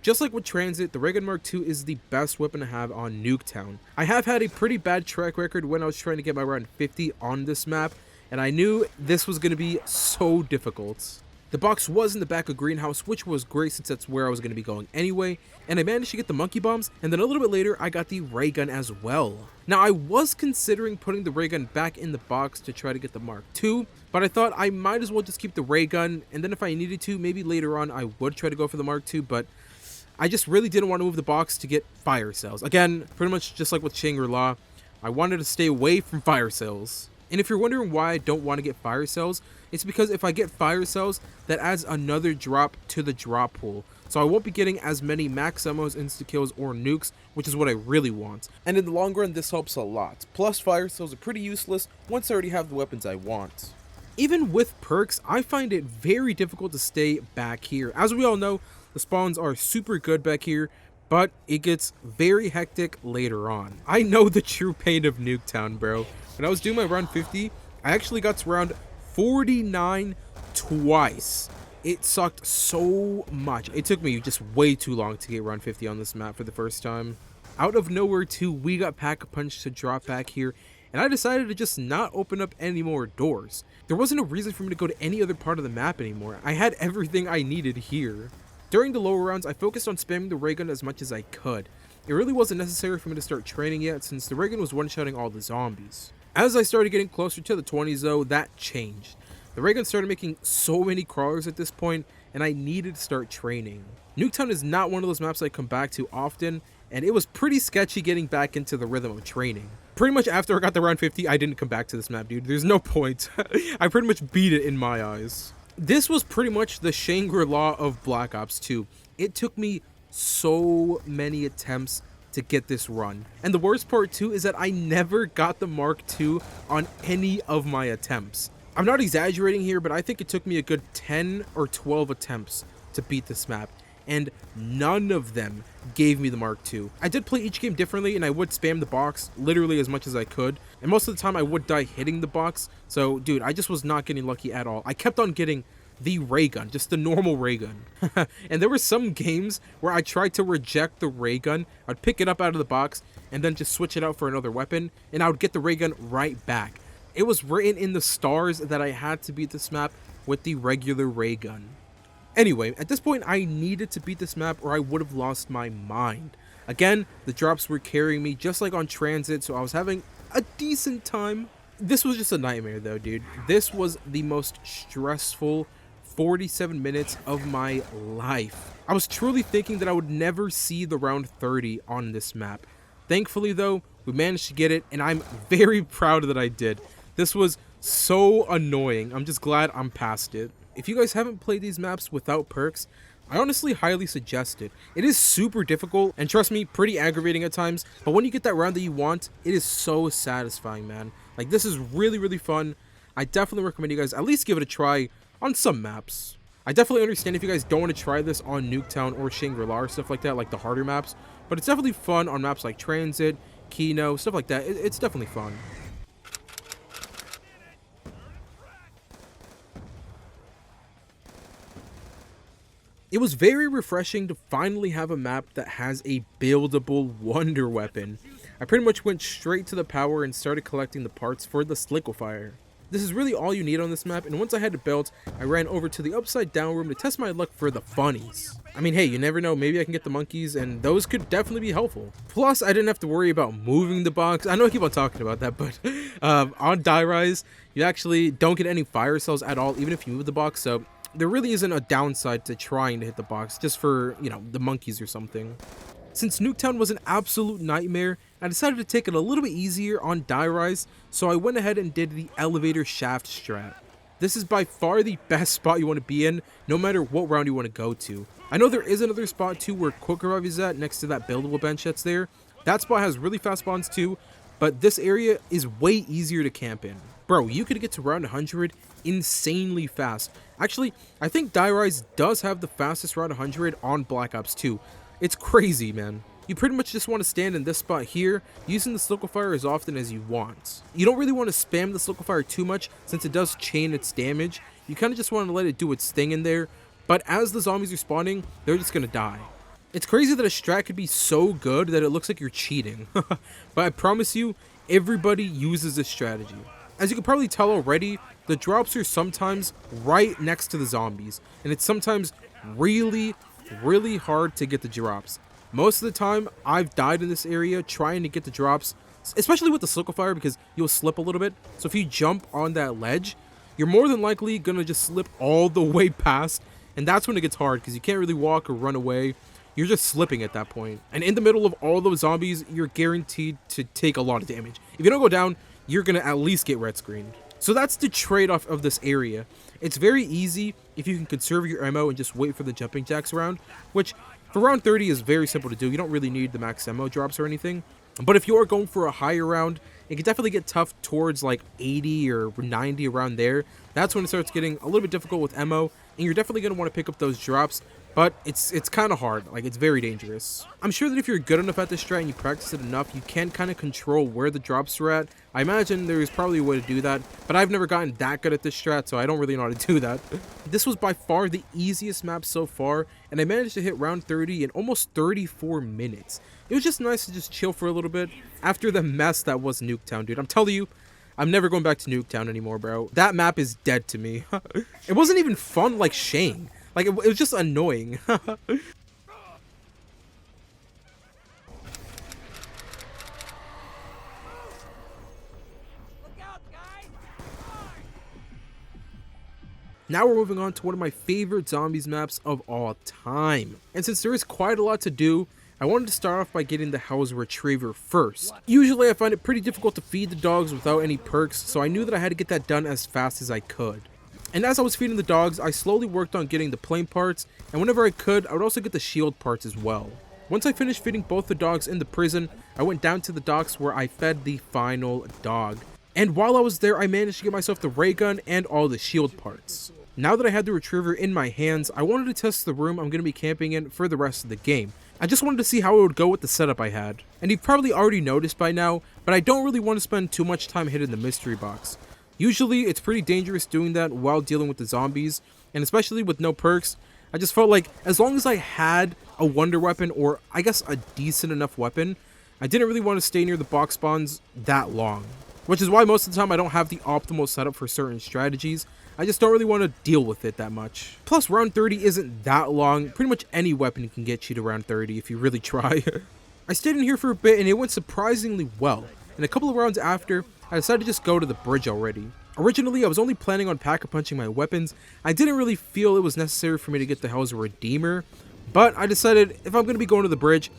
Just like with Transit, the Ray Gun Mark II is the best weapon to have on Nuketown. I have had a pretty bad track record when I was trying to get my round 50 on this map, and I knew this was going to be so difficult. The box was in the back of greenhouse, which was great since that's where I was going to be going anyway, and I managed to get the monkey bombs, and then a little bit later I got the ray gun as well. Now I was considering putting the ray gun back in the box to try to get the Mark II, but I thought I might as well just keep the ray gun, and then if I needed to, maybe later on I would try to go for the Mark II, but I just really didn't want to move the box to get fire cells. Again, pretty much just like with Shangri-La, I wanted to stay away from fire cells. And if you're wondering why I don't want to get fire cells, it's because if I get fire cells, that adds another drop to the drop pool. So I won't be getting as many max ammos, insta-kills, or nukes, which is what I really want. And in the long run, this helps a lot. Plus, fire cells are pretty useless once I already have the weapons I want. Even with perks, I find it very difficult to stay back here. As we all know, the spawns are super good back here, but it gets very hectic later on. I know the true pain of Nuketown, bro. When I was doing my round 50, I actually got to round 49 twice. It sucked so much. It took me just way too long to get round 50 on this map for the first time. Out of nowhere too, we got Pack-a-Punch to drop back here, and I decided to just not open up any more doors. There wasn't a reason for me to go to any other part of the map anymore. I had everything I needed here. During the lower rounds, I focused on spamming the ray gun as much as I could. It really wasn't necessary for me to start training yet, since the ray gun was one-shotting all the zombies. As I started getting closer to the 20s though, that changed. The ray gun started making so many crawlers at this point, and I needed to start training. Nuketown is not one of those maps I come back to often, and it was pretty sketchy getting back into the rhythm of training. Pretty much after I got the round 50, I didn't come back to this map, dude. There's no point. I pretty much beat it in my eyes. This was pretty much the Shangri-La of Black Ops 2. It took me so many attempts to get this run. And the worst part too is that I never got the Mark II on any of my attempts. I'm not exaggerating here, but I think it took me a good 10 or 12 attempts to beat this map, and none of them gave me the Mark II. I did play each game differently, and I would spam the box literally as much as I could, and most of the time I would die hitting the box. So dude, I just was not getting lucky at all. I kept on getting the ray gun, just the normal ray gun. And there were some games where I tried to reject the ray gun. I'd pick it up out of the box and then just switch it out for another weapon, and I would get the ray gun right back. It was written in the stars that I had to beat this map with the regular ray gun. Anyway, at this point I needed to beat this map or I would have lost my mind. Again, the drops were carrying me just like on transit, so I was having a decent time. This was just a nightmare though, dude. This was the most stressful 47 minutes of my life. I was truly thinking that I would never see the round 30 on this map. Thankfully though, we managed to get it, and I'm very proud that I did. This was so annoying. I'm just glad I'm past it. If you guys haven't played these maps without perks, I honestly highly suggest it. It is super difficult, and trust me, pretty aggravating at times, but when you get that round that you want, it is so satisfying, man. Like, this is really, really fun. I definitely recommend you guys at least give it a try on some maps. I definitely understand if you guys don't want to try this on Nuketown or Shangri-La or stuff like that, like the harder maps, but it's definitely fun on maps like Transit, Kino, stuff like that. It's definitely fun. It was very refreshing to finally have a map that has a buildable wonder weapon. I pretty much went straight to the power and started collecting the parts for the Sliquifier. This is really all you need on this map, and once I had it built, I ran over to the upside down room to test my luck for the funnies. I mean, hey, you never know, maybe I can get the monkeys, and those could definitely be helpful. Plus, I didn't have to worry about moving the box. I know I keep on talking about that, but on Die Rise, you actually don't get any fire cells at all, even if you move the box, so there really isn't a downside to trying to hit the box, just for, you know, the monkeys or something. Since Nuketown was an absolute nightmare, I decided to take it a little bit easier on Die Rise, so I went ahead and did the elevator shaft strat. This is by far the best spot you want to be in, no matter what round you want to go to. I know there is another spot too where Quick Revive is at, next to that buildable bench that's there. That spot has really fast spawns too, but this area is way easier to camp in. Bro, you could get to round 100 insanely fast. Actually, I think Die Rise does have the fastest round 100 on Black Ops 2. It's crazy, man. You pretty much just want to stand in this spot here, using the Sliquifier as often as you want. You don't really want to spam the Sliquifier too much, since it does chain its damage. You kind of just want to let it do its thing in there, but as the zombies are spawning, they're just going to die. It's crazy that a strat could be so good that it looks like you're cheating. But I promise you, everybody uses this strategy. As you can probably tell already, the drops are sometimes right next to the zombies, and it's sometimes really, really hard to get the drops. Most of the time, I've died in this area trying to get the drops, especially with the silica because you'll slip a little bit. So if you jump on that ledge, you're more than likely gonna just slip all the way past, and that's when it gets hard because you can't really walk or run away. You're just slipping at that point. And in the middle of all those zombies, you're guaranteed to take a lot of damage. If you don't go down, you're gonna at least get red screened. So that's the trade-off of this area. It's very easy if you can conserve your ammo and just wait for the jumping jacks around, which for round 30 is very simple to do. You don't really need the max ammo drops or anything. But if you are going for a higher round, it can definitely get tough towards like 80 or 90 around there. That's when it starts getting a little bit difficult with ammo, and you're definitely going to want to pick up those drops. But it's kind of hard, like it's very dangerous. I'm sure that if you're good enough at this strat and you practice it enough, you can kind of control where the drops are at. I imagine there's probably a way to do that, but I've never gotten that good at this strat, so I don't really know how to do that. This was by far the easiest map so far, and I managed to hit round 30 in almost 34 minutes. It was just nice to just chill for a little bit after the mess that was Nuketown, dude. I'm telling you, I'm never going back to Nuketown anymore, bro. That map is dead to me. It wasn't even fun like Shang. Like, it was just annoying. Now we're moving on to one of my favorite zombies maps of all time. And since there is quite a lot to do, I wanted to start off by getting the House Retriever first. Usually I find it pretty difficult to feed the dogs without any perks, so I knew that I had to get that done as fast as I could. And as I was feeding the dogs, I slowly worked on getting the plane parts, and whenever I could, I would also get the shield parts as well. Once I finished feeding both the dogs in the prison, I went down to the docks where I fed the final dog. And while I was there, I managed to get myself the ray gun and all the shield parts. Now that I had the retriever in my hands, I wanted to test the room I'm going to be camping in for the rest of the game. I just wanted to see how it would go with the setup I had. And you've probably already noticed by now, but I don't really want to spend too much time hitting the mystery box. Usually, it's pretty dangerous doing that while dealing with the zombies, and especially with no perks. I just felt like as long as I had a wonder weapon, or I guess a decent enough weapon, I didn't really want to stay near the box spawns that long. Which is why most of the time I don't have the optimal setup for certain strategies. I just don't really want to deal with it that much. Plus, round 30 isn't that long. Pretty much any weapon can get you to round 30 if you really try. I stayed in here for a bit and it went surprisingly well. And a couple of rounds after, I decided to just go to the bridge already. Originally, I was only planning on pack-a-punching my weapons. I didn't really feel it was necessary for me to get the Hell's Redeemer, but I decided if I'm going to be going to the bridge,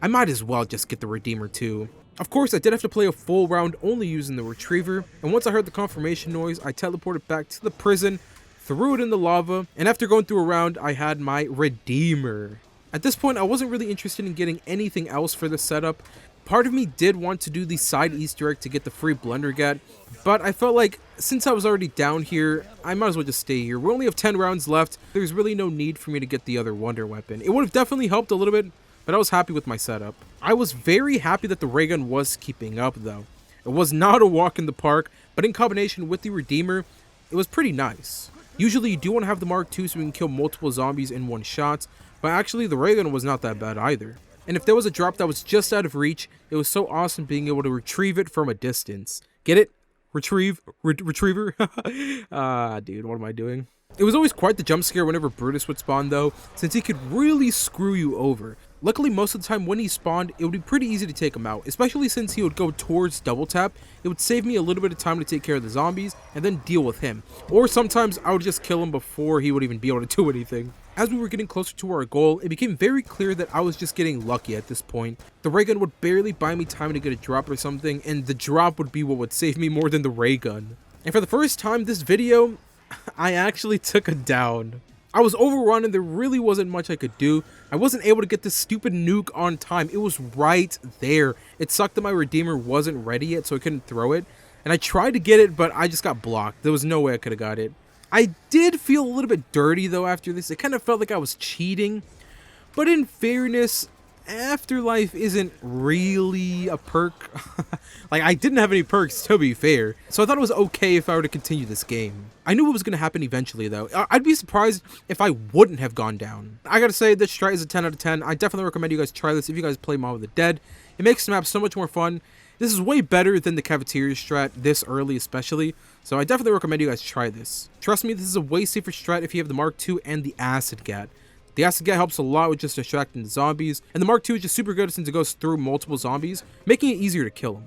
I might as well just get the Redeemer too. Of course, I did have to play a full round only using the Retriever, and once I heard the confirmation noise, I teleported back to the prison, threw it in the lava, and after going through a round, I had my Redeemer. At this point, I wasn't really interested in getting anything else for the setup. Part of me did want to do the side Easter egg to get the free Blundergat, but I felt like since I was already down here, I might as well just stay here. We only have 10 rounds left. There's really no need for me to get the other wonder weapon. It would have definitely helped a little bit, but I was happy with my setup. I was very happy that the ray gun was keeping up though. It was not a walk in the park, but in combination with the Redeemer, it was pretty nice. Usually you do want to have the Mark II so we can kill multiple zombies in one shot, but actually the ray gun was not that bad either. And if there was a drop that was just out of reach, it was so awesome being able to retrieve it from a distance. Get it? Retriever? Dude, what am I doing? It was always quite the jump scare whenever Brutus would spawn though, since he could really screw you over. Luckily, most of the time when he spawned, it would be pretty easy to take him out, especially since he would go towards double tap. It would save me a little bit of time to take care of the zombies and then deal with him. Or sometimes I would just kill him before he would even be able to do anything. As we were getting closer to our goal, it became very clear that I was just getting lucky at this point. The ray gun would barely buy me time to get a drop or something, and the drop would be what would save me more than the ray gun. And for the first time this video, I actually took a down. I was overrun and there really wasn't much I could do. I wasn't able to get this stupid nuke on time. It was right there. It sucked that my Redeemer wasn't ready yet, so I couldn't throw it. And I tried to get it, but I just got blocked. There was no way I could have got it. I did feel a little bit dirty though after this. It kind of felt like I was cheating. But in fairness, Afterlife isn't really a perk. Like, I didn't have any perks, to be fair. So I thought it was okay if I were to continue this game. I knew what was going to happen eventually, though. I'd be surprised if I wouldn't have gone down. I gotta say, this strat is a 10 out of 10. I definitely recommend you guys try this if you guys play Mob of the Dead. It makes the map so much more fun. This is way better than the cafeteria strat this early especially, so I definitely recommend you guys try this. Trust me, this is a way safer strat if you have the Mark II and the Acid Gat. The Acid Gat helps a lot with just distracting the zombies, and the Mark II is just super good since it goes through multiple zombies, making it easier to kill them.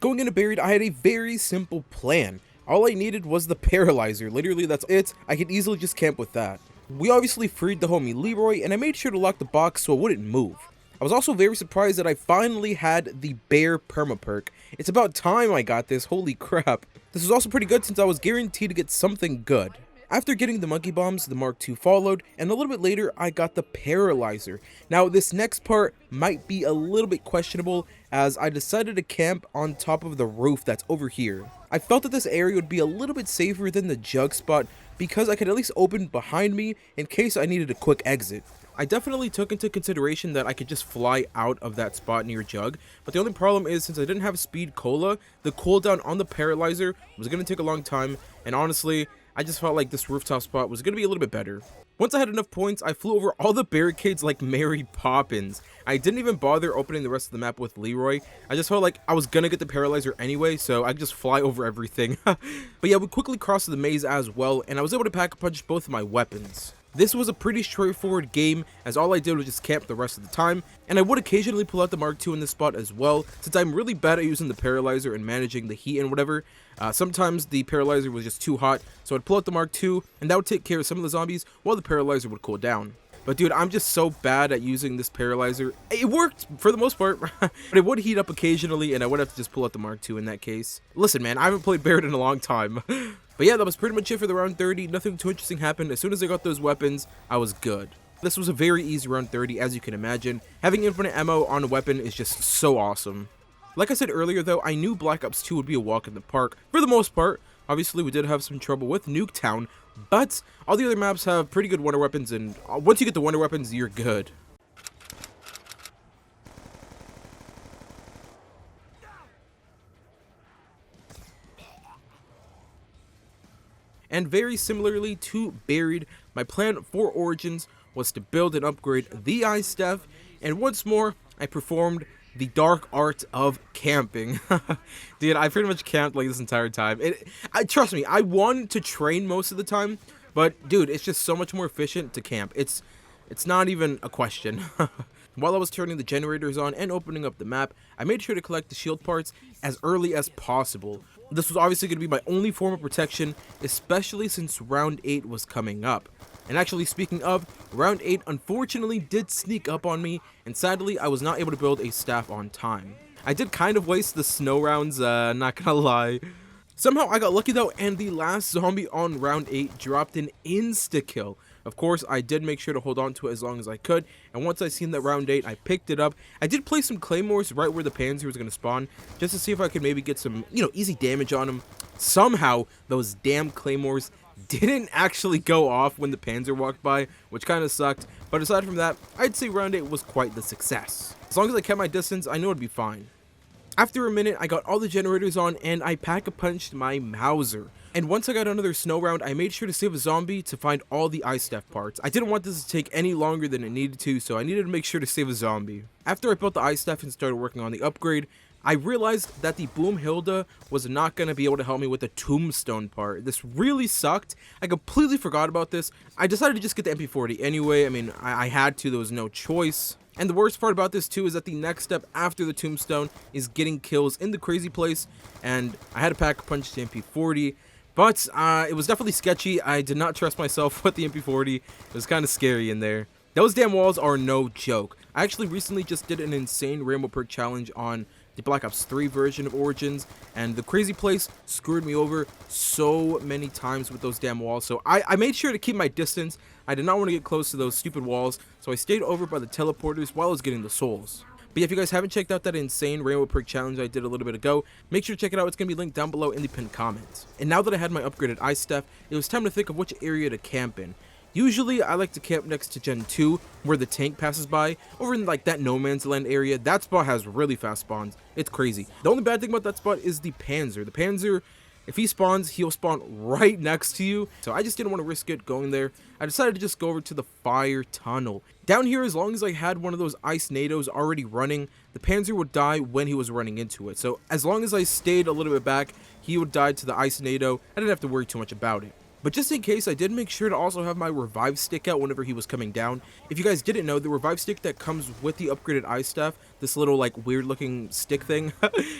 Going into Buried, I had a very simple plan. All I needed was the Paralyzer. Literally, that's it. I could easily just camp with that. We obviously freed the homie Leroy, and I made sure to lock the box so it wouldn't move. I was also very surprised that I finally had the Bear Perma perk. It's about time I got this, holy crap. This was also pretty good since I was guaranteed to get something good. After getting the monkey bombs, the Mark II followed, and a little bit later, I got the Paralyzer. Now, this next part might be a little bit questionable, as I decided to camp on top of the roof that's over here. I felt that this area would be a little bit safer than the jug spot, because I could at least open behind me in case I needed a quick exit. I definitely took into consideration that I could just fly out of that spot near Jug, but the only problem is since I didn't have Speed Cola, the cooldown on the Paralyzer was going to take a long time, and honestly, I just felt like this rooftop spot was going to be a little bit better. Once I had enough points, I flew over all the barricades like Mary Poppins. I didn't even bother opening the rest of the map with Leroy. I just felt like I was going to get the Paralyzer anyway, so I could just fly over everything. But yeah, we quickly crossed the maze as well, and I was able to pack a punch both of my weapons. This was a pretty straightforward game, as all I did was just camp the rest of the time, and I would occasionally pull out the Mark II in this spot as well, since I'm really bad at using the Paralyzer and managing the heat and whatever. Sometimes the Paralyzer was just too hot, so I'd pull out the Mark II, and that would take care of some of the zombies, while the Paralyzer would cool down. But dude, I'm just so bad at using this Paralyzer. It worked for the most part, but it would heat up occasionally, and I would have to just pull out the Mark II in that case. Listen man, I haven't played Barrett in a long time. But yeah, that was pretty much it for the round 30. Nothing too interesting happened. As soon as I got those weapons, I was good. This was a very easy round 30, as you can imagine. Having infinite ammo on a weapon is just so awesome. Like I said earlier though, I knew Black Ops 2 would be a walk in the park, for the most part. Obviously, we did have some trouble with Nuketown, but all the other maps have pretty good wonder weapons, and once you get the wonder weapons, you're good. And very similarly to Buried, my plan for Origins was to build and upgrade the ice staff, and once more, I performed the dark art of camping. Dude, I pretty much camped like this entire time. Trust me, I want to train most of the time, but dude, it's just so much more efficient to camp. It's not even a question. While I was turning the generators on and opening up the map, I made sure to collect the shield parts as early as possible. This was obviously going to be my only form of protection, especially since round 8 was coming up. And actually, speaking of, round 8 unfortunately did sneak up on me, and sadly I was not able to build a staff on time. I did kind of waste the snow rounds, not gonna lie. Somehow I got lucky though, and the last zombie on round 8 dropped an insta-kill. Of course, I did make sure to hold on to it as long as I could, and once I seen that round 8, I picked it up. I did place some claymores right where the Panzer was going to spawn, just to see if I could maybe get some, easy damage on him. Somehow, those damn claymores didn't actually go off when the Panzer walked by, which kind of sucked, but aside from that, I'd say round 8 was quite the success. As long as I kept my distance, I knew it'd be fine. After a minute, I got all the generators on, and I pack-a-punched my Mauser. And once I got another snow round, I made sure to save a zombie to find all the ice staff parts. I didn't want this to take any longer than it needed to, so I needed to make sure to save a zombie. After I built the ice staff and started working on the upgrade, I realized that the Boom Hilda was not going to be able to help me with the tombstone part. This really sucked. I completely forgot about this. I decided to just get the MP40 anyway. I mean, I had to. There was no choice. And the worst part about this too is that the next step after the tombstone is getting kills in the crazy place, and I had to pack a punch to MP40. But it was definitely sketchy. I did not trust myself with the MP40. It was kind of scary in there. Those damn walls are no joke. I actually recently just did an insane Rainbow Perk challenge on the Black Ops 3 version of Origins, and the crazy place screwed me over so many times with those damn walls. So I made sure to keep my distance. I did not want to get close to those stupid walls, so I stayed over by the teleporters while I was getting the souls. But yeah, if you guys haven't checked out that insane Rainbow Perk challenge I did a little bit ago, make sure to check it out. It's going to be linked down below in the pinned comments. And now that I had my upgraded ice staff, it was time to think of which area to camp in. Usually I like to camp next to Gen 2 where the tank passes by. Over in like that no man's land area, that spot has really fast spawns. It's crazy. The only bad thing about that spot is the Panzer. The Panzer, if he spawns, he'll spawn right next to you. So I just didn't want to risk it going there. I decided to just go over to the fire tunnel. Down here, as long as I had one of those ice NATOs already running, the Panzer would die when he was running into it. So as long as I stayed a little bit back, he would die to the ice NATO. I didn't have to worry too much about it. But just in case, I did make sure to also have my revive stick out whenever he was coming down. If you guys didn't know, the revive stick that comes with the upgraded ice staff, this little like weird looking stick thing,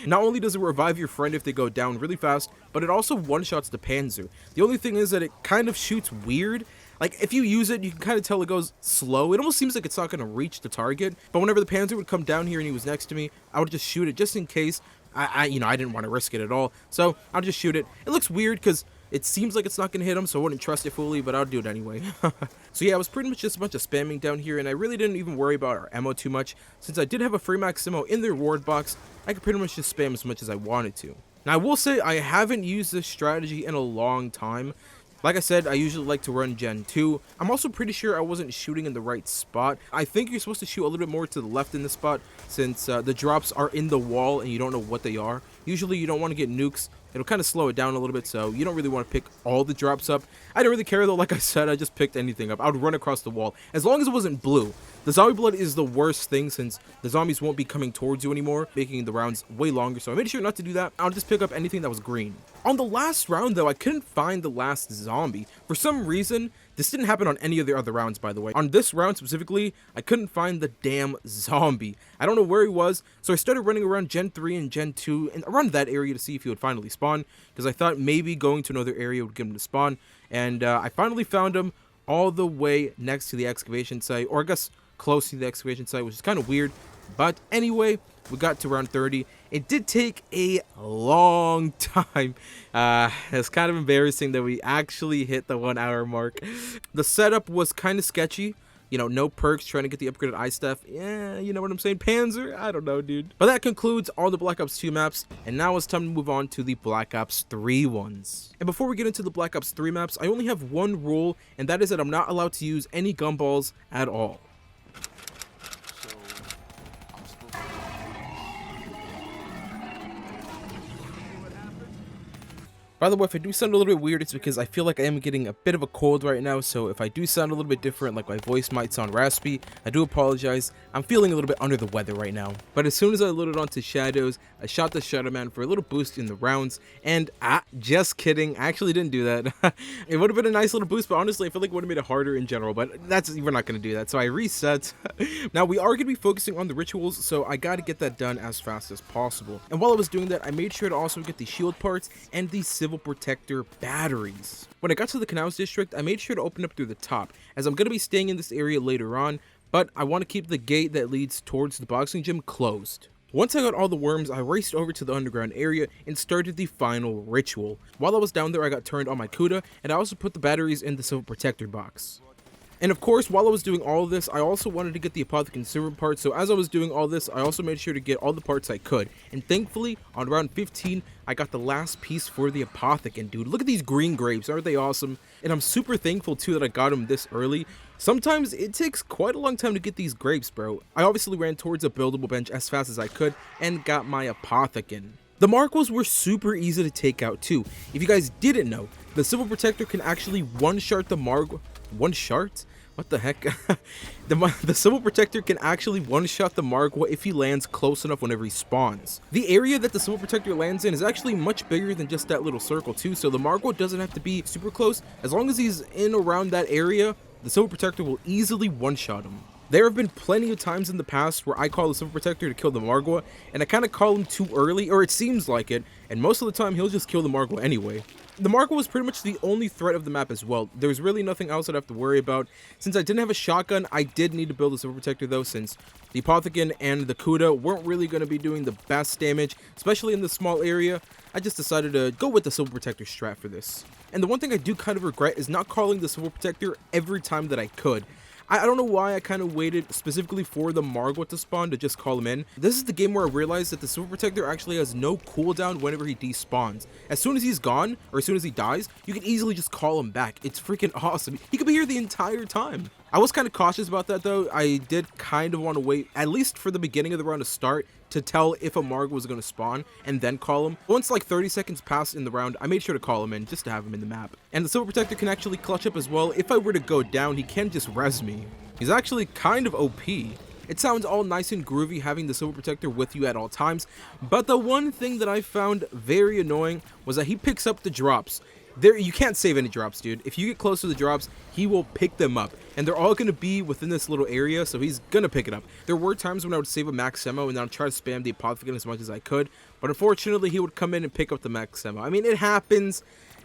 not only does it revive your friend if they go down really fast, but it also one-shots the Panzer. The only thing is that it kind of shoots weird. Like, if you use it, you can kind of tell it goes slow. It almost seems like it's not going to reach the target. But whenever the Panzer would come down here and he was next to me, I would just shoot it just in case. I didn't want to risk it at all. So I'll just shoot it. It looks weird because it seems like it's not going to hit him, so I wouldn't trust it fully, but I'll do it anyway. So yeah, it was pretty much just a bunch of spamming down here, and I really didn't even worry about our ammo too much. Since I did have a free max ammo in the reward box, I could pretty much just spam as much as I wanted to. Now I will say I haven't used this strategy in a long time. Like I said, I usually like to run Gen 2. I'm also pretty sure I wasn't shooting in the right spot. I think you're supposed to shoot a little bit more to the left in this spot, since the drops are in the wall and you don't know what they are. Usually you don't want to get nukes. It'll kind of slow it down a little bit, so you don't really want to pick all the drops up. I didn't really care though, like I said, I just picked anything up. I would run across the wall, as long as it wasn't blue. The zombie blood is the worst thing since the zombies won't be coming towards you anymore, making the rounds way longer, so I made sure not to do that. I'll just pick up anything that was green. On the last round though, I couldn't find the last zombie. For some reason, this didn't happen on any of the other rounds, by the way. On this round specifically, I couldn't find the damn zombie. I don't know where he was, so I started running around Gen 3 and Gen 2 and around that area to see if he would finally spawn, because I thought maybe going to another area would get him to spawn, and I finally found him all the way next to the excavation site, or I guess close to the excavation site, which is kind of weird. But anyway, we got to round 30. It did take a long time. It's kind of embarrassing that we actually hit the 1 hour mark. The setup was kind of sketchy. You know, no perks, trying to get the upgraded ice stuff. Yeah, you know what I'm saying? Panzer? I don't know, dude. But that concludes all the Black Ops 2 maps, and now it's time to move on to the Black Ops 3 ones. And before we get into the Black Ops 3 maps, I only have one rule, and that is that I'm not allowed to use any gumballs at all. By the way, if I do sound a little bit weird, it's because I feel like I am getting a bit of a cold right now, so if I do sound a little bit different, like my voice might sound raspy, I do apologize. I'm feeling a little bit under the weather right now. But as soon as I loaded onto Shadows, I shot the Shadow Man for a little boost in the rounds, and just kidding, I actually didn't do that. It would have been a nice little boost, but honestly, I feel like it would have made it harder in general, but we're not going to do that, so I reset. Now, we are going to be focusing on the rituals, so I got to get that done as fast as possible. And while I was doing that, I made sure to also get the shield parts and the Civil Protector batteries. When I got to the Canals district, I made sure to open up through the top, as I'm going to be staying in this area later on, but I want to keep the gate that leads towards the boxing gym closed. Once I got all the worms, I raced over to the underground area and started the final ritual. While I was down there, I got turned on my COD, and I also put the batteries in the Civil Protector box. And of course, while I was doing all of this, I also wanted to get the Apothecary Servant parts, so as I was doing all this, I also made sure to get all the parts I could. And thankfully, on round 15, I got the last piece for the Apothecary. Dude, look at these green grapes, aren't they awesome? And I'm super thankful too that I got them this early. Sometimes it takes quite a long time to get these grapes, bro. I obviously ran towards a buildable bench as fast as I could and got my Apothecary. The Marquas were super easy to take out too. If you guys didn't know, the Civil Protector can actually one-shot the Margwa. One-shot? What the heck? The Civil Protector can actually one-shot the Margwa if he lands close enough whenever he spawns. The area that the Civil Protector lands in is actually much bigger than just that little circle too, so the Margwa doesn't have to be super close. As long as he's in around that area, the Civil Protector will easily one-shot him. There have been plenty of times in the past where I call the Civil Protector to kill the Margwa, and I kind of call him too early, or it seems like it, and most of the time he'll just kill the Margwa anyway. The Margwa was pretty much the only threat of the map as well. There's really nothing else I'd have to worry about. Since I didn't have a shotgun, I did need to build a Civil Protector though, since the Apothecary and the Kuda weren't really going to be doing the best damage, especially in the small area. I just decided to go with the Civil Protector strat for this. And the one thing I do kind of regret is not calling the Civil Protector every time that I could. I don't know why I kind of waited specifically for the Margwa to spawn to just call him in. This is the game where I realized that the Silver Protector actually has no cooldown whenever he despawns. As soon as he's gone, or as soon as he dies, you can easily just call him back. It's freaking awesome. He could be here the entire time. I was kind of cautious about that though. I did kind of want to wait, at least for the beginning of the round to start, to tell if a Margwa was going to spawn and then call him. Once like 30 seconds passed in the round, I made sure to call him in just to have him in the map. And the Silver Protector can actually clutch up as well. If I were to go down, he can just res me. He's actually kind of OP. It sounds all nice and groovy having the Silver Protector with you at all times, but the one thing that I found very annoying was that he picks up the drops. You can't save any drops, dude. If you get close to the drops, he will pick them up, and they're all going to be within this little area, so he's going to pick it up. There were times when I would save a max ammo and then I'd try to spam the Apothicon as much as I could, but unfortunately he would come in and pick up the max ammo. I mean, it happens.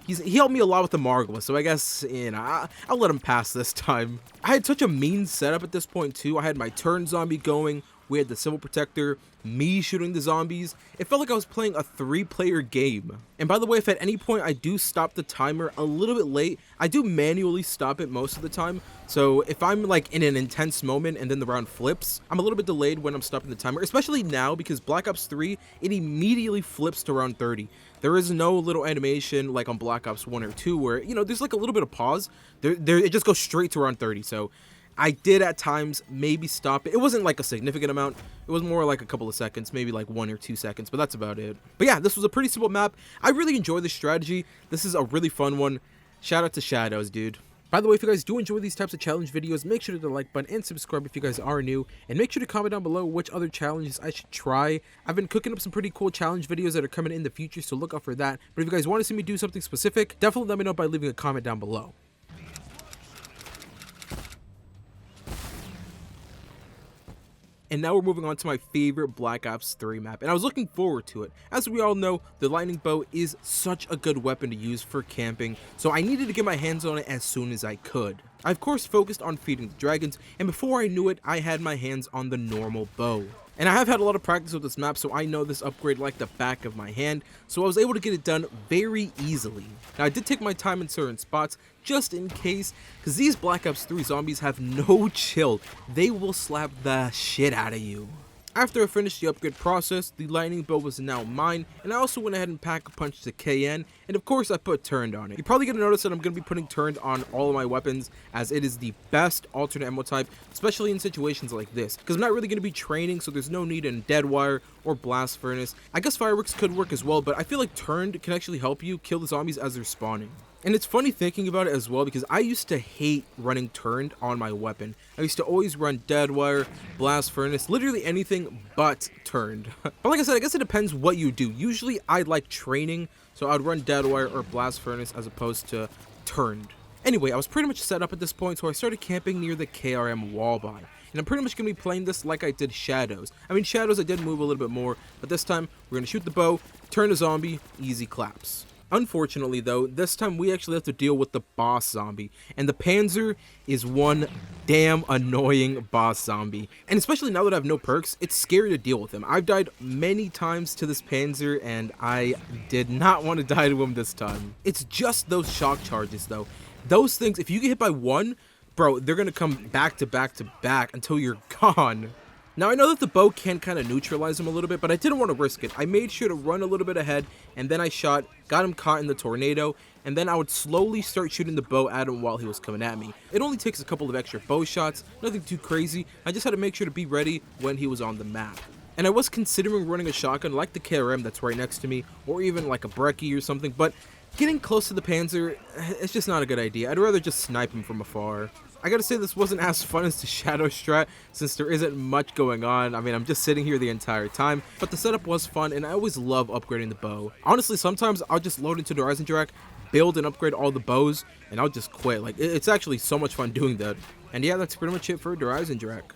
He helped me a lot with the Margwa, so I guess, you know, I'll let him pass this time. I had such a mean setup at this point too. I had my turn zombie going, we had the Silver Protector, me shooting the zombies. It felt like I was playing a 3-player game. And by the way, if at any point I do stop the timer a little bit late, I do manually stop it most of the time. So if I'm like in an intense moment and then the round flips, I'm a little bit delayed when I'm stopping the timer, especially now because Black Ops 3, it immediately flips to round 30. There is no little animation like on Black Ops 1 or 2 where, you know, there's like a little bit of pause. It just goes straight to round 30. So I did at times maybe stop it. It wasn't like a significant amount. It was more like a couple of seconds, maybe like 1 or 2 seconds, but that's about it. But yeah, this was a pretty simple map. I really enjoy this strategy. This is a really fun one. Shout out to Shadows, dude. By the way, if you guys do enjoy these types of challenge videos, make sure to hit the like button and subscribe if you guys are new, and make sure to comment down below which other challenges I should try. I've been cooking up some pretty cool challenge videos that are coming in the future, so look out for that. But if you guys want to see me do something specific, definitely let me know by leaving a comment down below. And now we're moving on to my favorite Black Ops 3 map, and I was looking forward to it. As we all know, the lightning bow is such a good weapon to use for camping, so I needed to get my hands on it as soon as I could. I of course focused on feeding the dragons, and before I knew it, I had my hands on the normal bow. And I have had a lot of practice with this map, so I know this upgrade like the back of my hand, so I was able to get it done very easily. Now I did take my time in certain spots, just in case, because these Black Ops 3 zombies have no chill. They will slap the shit out of you. After I finished the upgrade process, the lightning bow was now mine, and I also went ahead and pack-a-punched the KN, and of course I put turned on it. You're probably going to notice that I'm going to be putting turned on all of my weapons, as it is the best alternate ammo type, especially in situations like this, because I'm not really going to be training, so there's no need in dead wire or blast furnace. I guess fireworks could work as well, but I feel like turned can actually help you kill the zombies as they're spawning. And it's funny thinking about it as well, because I used to hate running turned on my weapon. I used to always run dead wire, blast furnace, literally anything but turned. But like I said, I guess it depends what you do. Usually I like training, so I'd run dead wire or blast furnace as opposed to turned. Anyway, I was pretty much set up at this point, so I started camping near the KRM wall buy. And I'm pretty much going to be playing this like I did Shadows. I mean, Shadows I did move a little bit more, but this time we're going to shoot the bow, turn a zombie, easy claps. Unfortunately though, this time we actually have to deal with the boss zombie, and the Panzer is one damn annoying boss zombie. And especially now that I have no perks, it's scary to deal with him. I've died many times to this Panzer, and I did not want to die to him this time. It's just those shock charges though. Those things, if you get hit by one, bro, they're gonna come back to back to back until you're gone. Now, I know that the bow can kind of neutralize him a little bit, but I didn't want to risk it. I made sure to run a little bit ahead, and then I shot, got him caught in the tornado, and then I would slowly start shooting the bow at him while he was coming at me. It only takes a couple of extra bow shots, nothing too crazy. I just had to make sure to be ready when he was on the map. And I was considering running a shotgun like the KRM that's right next to me, or even like a Brecci or something, but getting close to the Panzer, it's just not a good idea. I'd rather just snipe him from afar. I gotta say, this wasn't as fun as the Shadow strat, since there isn't much going on. I mean, I'm just sitting here the entire time, but the setup was fun, and I always love upgrading the bow. Honestly, sometimes I'll just load into the Horizon Drac, build and upgrade all the bows, and I'll just quit. Like, it's actually so much fun doing that. And yeah, that's pretty much it for Horizon Drac.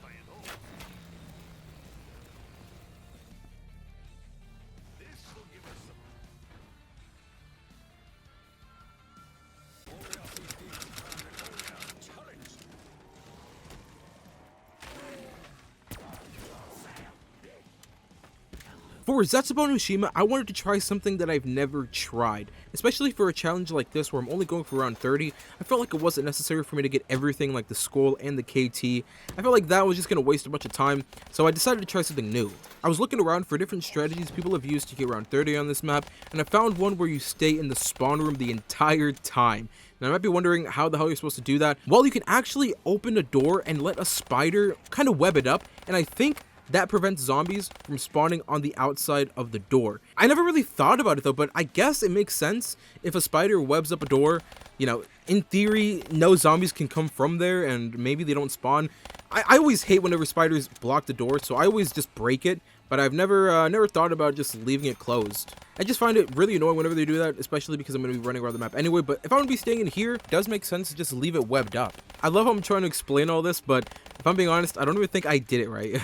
For Zetsubo no Shima, I wanted to try something that I've never tried, especially for a challenge like this where I'm only going for around 30. I felt like it wasn't necessary for me to get everything like the skull and the KT. I felt like that was just going to waste a bunch of time, so I decided to try something new. I was looking around for different strategies people have used to get around 30 on this map, and I found one where you stay in the spawn room the entire time. Now, I might be wondering how the hell you're supposed to do that. Well, you can actually open a door and let a spider kind of web it up, and I think that prevents zombies from spawning on the outside of the door. I never really thought about it though, but I guess it makes sense if a spider webs up a door. You know, in theory, no zombies can come from there and maybe they don't spawn. I always hate whenever spiders block the door, so I always just break it, but I've never thought about just leaving it closed. I just find it really annoying whenever they do that, especially because I'm going to be running around the map anyway, but if I'm going to be staying in here, it does make sense to just leave it webbed up. I love how I'm trying to explain all this, but if I'm being honest, I don't even think I did it right.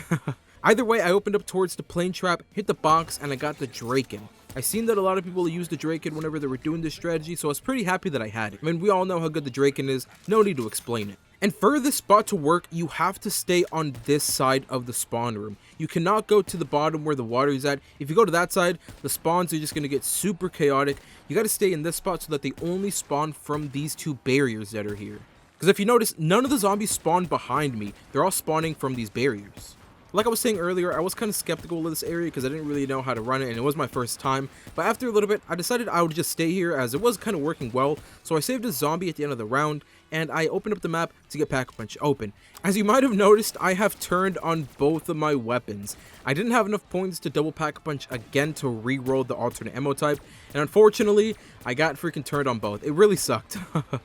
Either way, I opened up towards the plane trap, hit the box, and I got the Draken. I seen that a lot of people use the Draken whenever they were doing this strategy, so I was pretty happy that I had it. I mean, we all know how good the Draken is, no need to explain it. And for this spot to work, you have to stay on this side of the spawn room. You cannot go to the bottom where the water is at. If you go to that side, the spawns are just going to get super chaotic. You got to stay in this spot so that they only spawn from these two barriers that are here. Because if you notice, none of the zombies spawn behind me. They're all spawning from these barriers. Like I was saying earlier, I was kind of skeptical of this area because I didn't really know how to run it and it was my first time. But after a little bit, I decided I would just stay here as it was kind of working well. So I saved a zombie at the end of the round and I opened up the map to get Pack-a-Punch open. As you might have noticed, I have turned on both of my weapons. I didn't have enough points to double Pack-a-Punch again to re-roll the alternate ammo type. And unfortunately, I got freaking turned on both. It really sucked.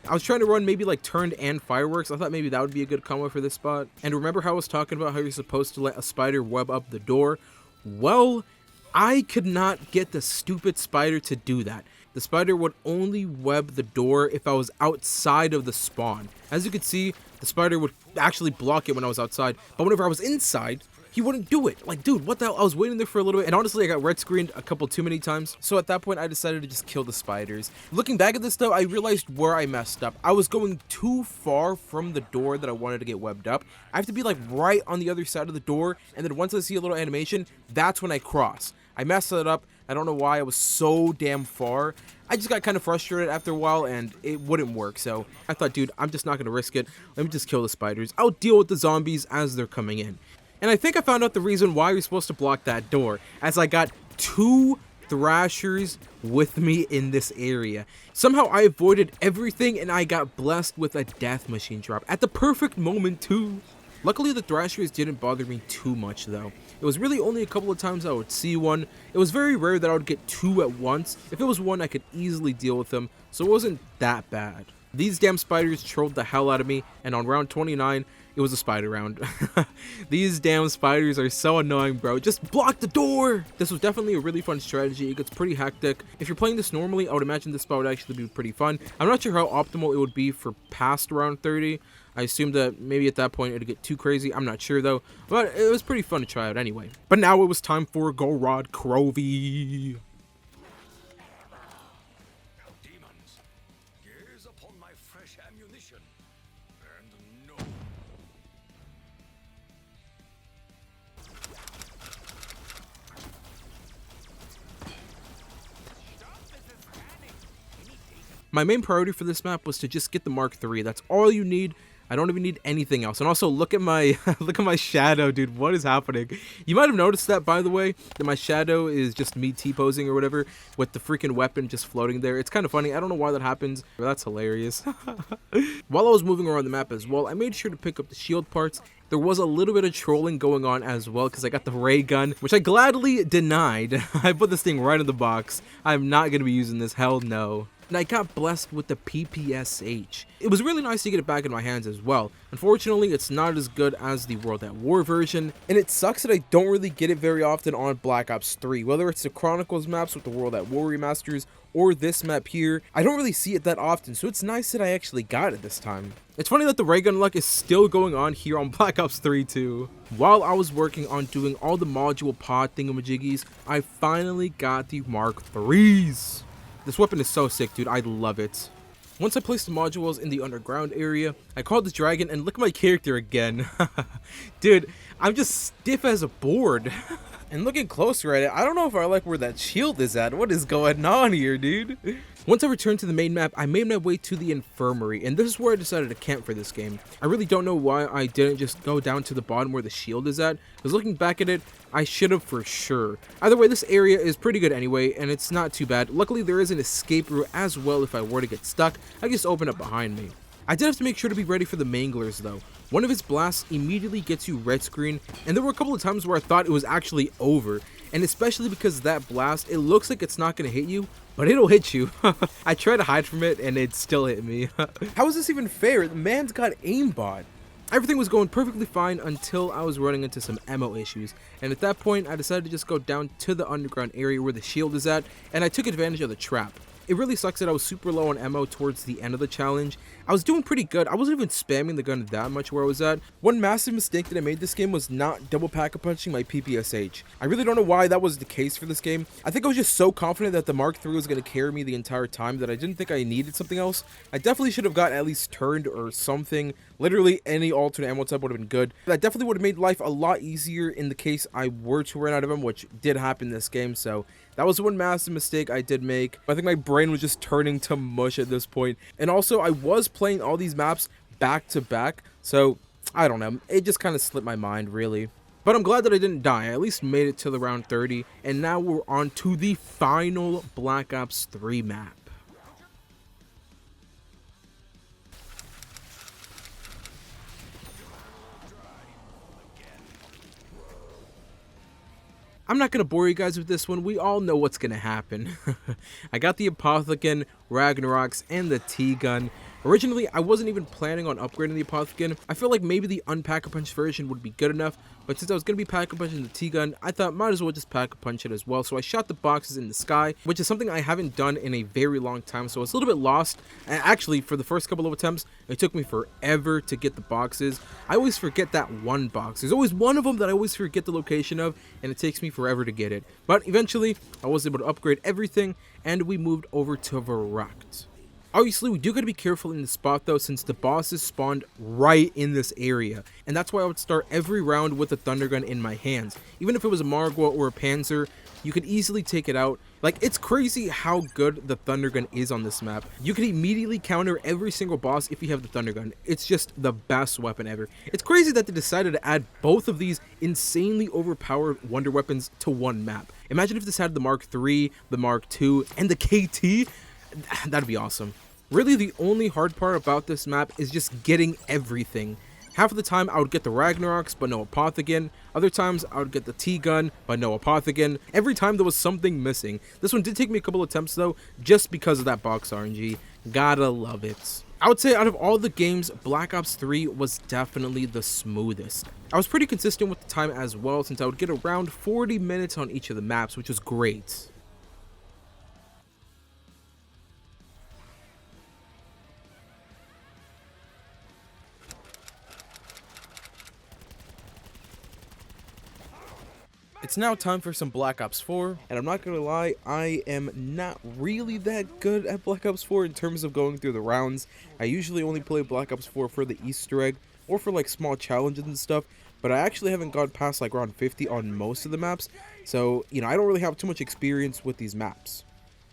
I was trying to run maybe like turned and fireworks. I thought maybe that would be a good combo for this spot. And remember how I was talking about how you're supposed to let a spider web up the door? Well, I could not get the stupid spider to do that. The spider would only web the door if I was outside of the spawn. As you can see, the spider would actually block it when I was outside, but whenever I was inside, he wouldn't do it. Like, dude, what the hell? I was waiting there for a little bit, and honestly, I got red screened a couple too many times. So at that point, I decided to just kill the spiders. Looking back at this, though, I realized where I messed up. I was going too far from the door that I wanted to get webbed up. I have to be, like, right on the other side of the door, and then once I see a little animation, that's when I cross. I messed it up. I don't know why I was so damn far. I just got kind of frustrated after a while and it wouldn't work. So I thought, dude, I'm just not going to risk it. Let me just kill the spiders. I'll deal with the zombies as they're coming in. And I think I found out the reason why you're supposed to block that door, as I got 2 thrashers with me in this area. Somehow I avoided everything and I got blessed with a death machine drop at the perfect moment too. Luckily, the thrashers didn't bother me too much though. It was really only a couple of times I would see one. It was very rare that I would get 2 at once. If it was one, I could easily deal with them, so it wasn't that bad. These damn spiders trolled the hell out of me, and on round 29, it was a spider round. These damn spiders are so annoying, bro. Just block the door! This was definitely a really fun strategy. It gets pretty hectic. If you're playing this normally, I would imagine this spot would actually be pretty fun. I'm not sure how optimal it would be for past round 30. I assumed that maybe at that point it'd get too crazy. I'm not sure though, but it was pretty fun to try out anyway. But now it was time for Gorod Crovey. Now, demons, gaze upon my fresh ammunition, and know. My main priority for this map was to just get the Mark III. That's all you need. I don't even need anything else. And also look at my look at my shadow, dude. What is happening? You might have noticed that, by the way, that my shadow is just me T-posing or whatever with the freaking weapon just floating there. It's kind of funny. I don't know why that happens, but that's hilarious. While I was moving around the map as well, I made sure to pick up the shield parts. There was a little bit of trolling going on as well because I got the ray gun, which I gladly denied. I put this thing right in the box. I'm not going to be using this. Hell no. And I got blessed with the PPSH. It was really nice to get it back in my hands as well. Unfortunately, it's not as good as the World at War version, and it sucks that I don't really get it very often on Black Ops 3. Whether it's the Chronicles maps with the World at War remasters or this map here, I don't really see it that often, so it's nice that I actually got it this time. It's funny that the ray gun luck is still going on here on Black Ops 3 too. While I was working on doing all the module pod thingamajiggies, I finally got the Mark IIIs. This weapon is so sick, dude. I love it. Once I placed the modules in the underground area, I called the dragon and look at my character again. Dude, I'm just stiff as a board. And looking closer at it, I don't know if I like where that shield is at. What is going on here, dude? Once I returned to the main map, I made my way to the infirmary, and this is where I decided to camp for this game. I really don't know why I didn't just go down to the bottom where the shield is at, because looking back at it, I should have for sure. Either way, this area is pretty good anyway, and it's not too bad. Luckily, there is an escape route as well if I were to get stuck. I can just open up behind me. I did have to make sure to be ready for the manglers though. One of his blasts immediately gets you red screen, and there were a couple of times where I thought it was actually over, and especially because that blast, it looks like it's not going to hit you, but it'll hit you. I tried to hide from it and it still hit me. How is this even fair? The man's got aimbot. Everything was going perfectly fine until I was running into some ammo issues, and at that point I decided to just go down to the underground area where the shield is at, and I took advantage of the trap. It really sucks that I was super low on ammo towards the end of the challenge. I was doing pretty good. I wasn't even spamming the gun that much where I was at. One massive mistake that I made this game was not double pack-a-punching my PPSH. I really don't know why that was the case for this game. I think I was just so confident that the Mark III was going to carry me the entire time that I didn't think I needed something else. I definitely should have got at least turned or something. Literally any alternate ammo type would have been good. That definitely would have made life a lot easier in the case I were to run out of them, which did happen in this game, so that was one massive mistake I did make. I think my brain was just turning to mush at this point. And also, I was playing all these maps back to back, so I don't know. It just kind of slipped my mind, really. But I'm glad that I didn't die. I at least made it to the round 30, and now we're on to the final Black Ops 3 map. I'm not going to bore you guys with this one. We all know what's going to happen. I got the Apothicon, Ragnaroks, and the T-Gun. Originally, I wasn't even planning on upgrading the Apothicon. I felt like maybe the Unpack-a-Punch version would be good enough, but since I was going to be Pack-a-Punching the T-Gun, I thought might as well just Pack-a-Punch it as well. So I shot the boxes in the sky, which is something I haven't done in a very long time, so I was a little bit lost. And actually, for the first couple of attempts, it took me forever to get the boxes. I always forget that one box. There's always one of them that I always forget the location of, and it takes me forever to get it. But eventually, I was able to upgrade everything, and we moved over to Verrückt. Obviously, we do got to be careful in this spot though, since the bosses spawned right in this area, and that's why I would start every round with a thunder gun in my hands. Even if it was a Margwa or a Panzer, you could easily take it out. Like, it's crazy how good the thunder gun is on this map. You can immediately counter every single boss if you have the thunder gun. It's just the best weapon ever. It's crazy that they decided to add both of these insanely overpowered wonder weapons to one map. Imagine if this had the Mark III, the Mark II, and the KT. That'd be awesome. Really, the only hard part about this map is just getting everything. Half of the time I would get the Ragnaroks but no Apothicon. Other times I would get the T-Gun but no Apothicon. Every time there was something missing. This one did take me a couple attempts though, just because of that box RNG. Gotta love it. I would say out of all the games, Black Ops 3 was definitely the smoothest. I was pretty consistent with the time as well, since I would get around 40 minutes on each of the maps, which was great. It's now time for some Black Ops 4, and I'm not gonna lie, I am not really that good at Black Ops 4 in terms of going through the rounds. I usually only play Black Ops 4 for the Easter egg, or for like small challenges and stuff, but I actually haven't gone past like round 50 on most of the maps, so, you know, I don't really have too much experience with these maps.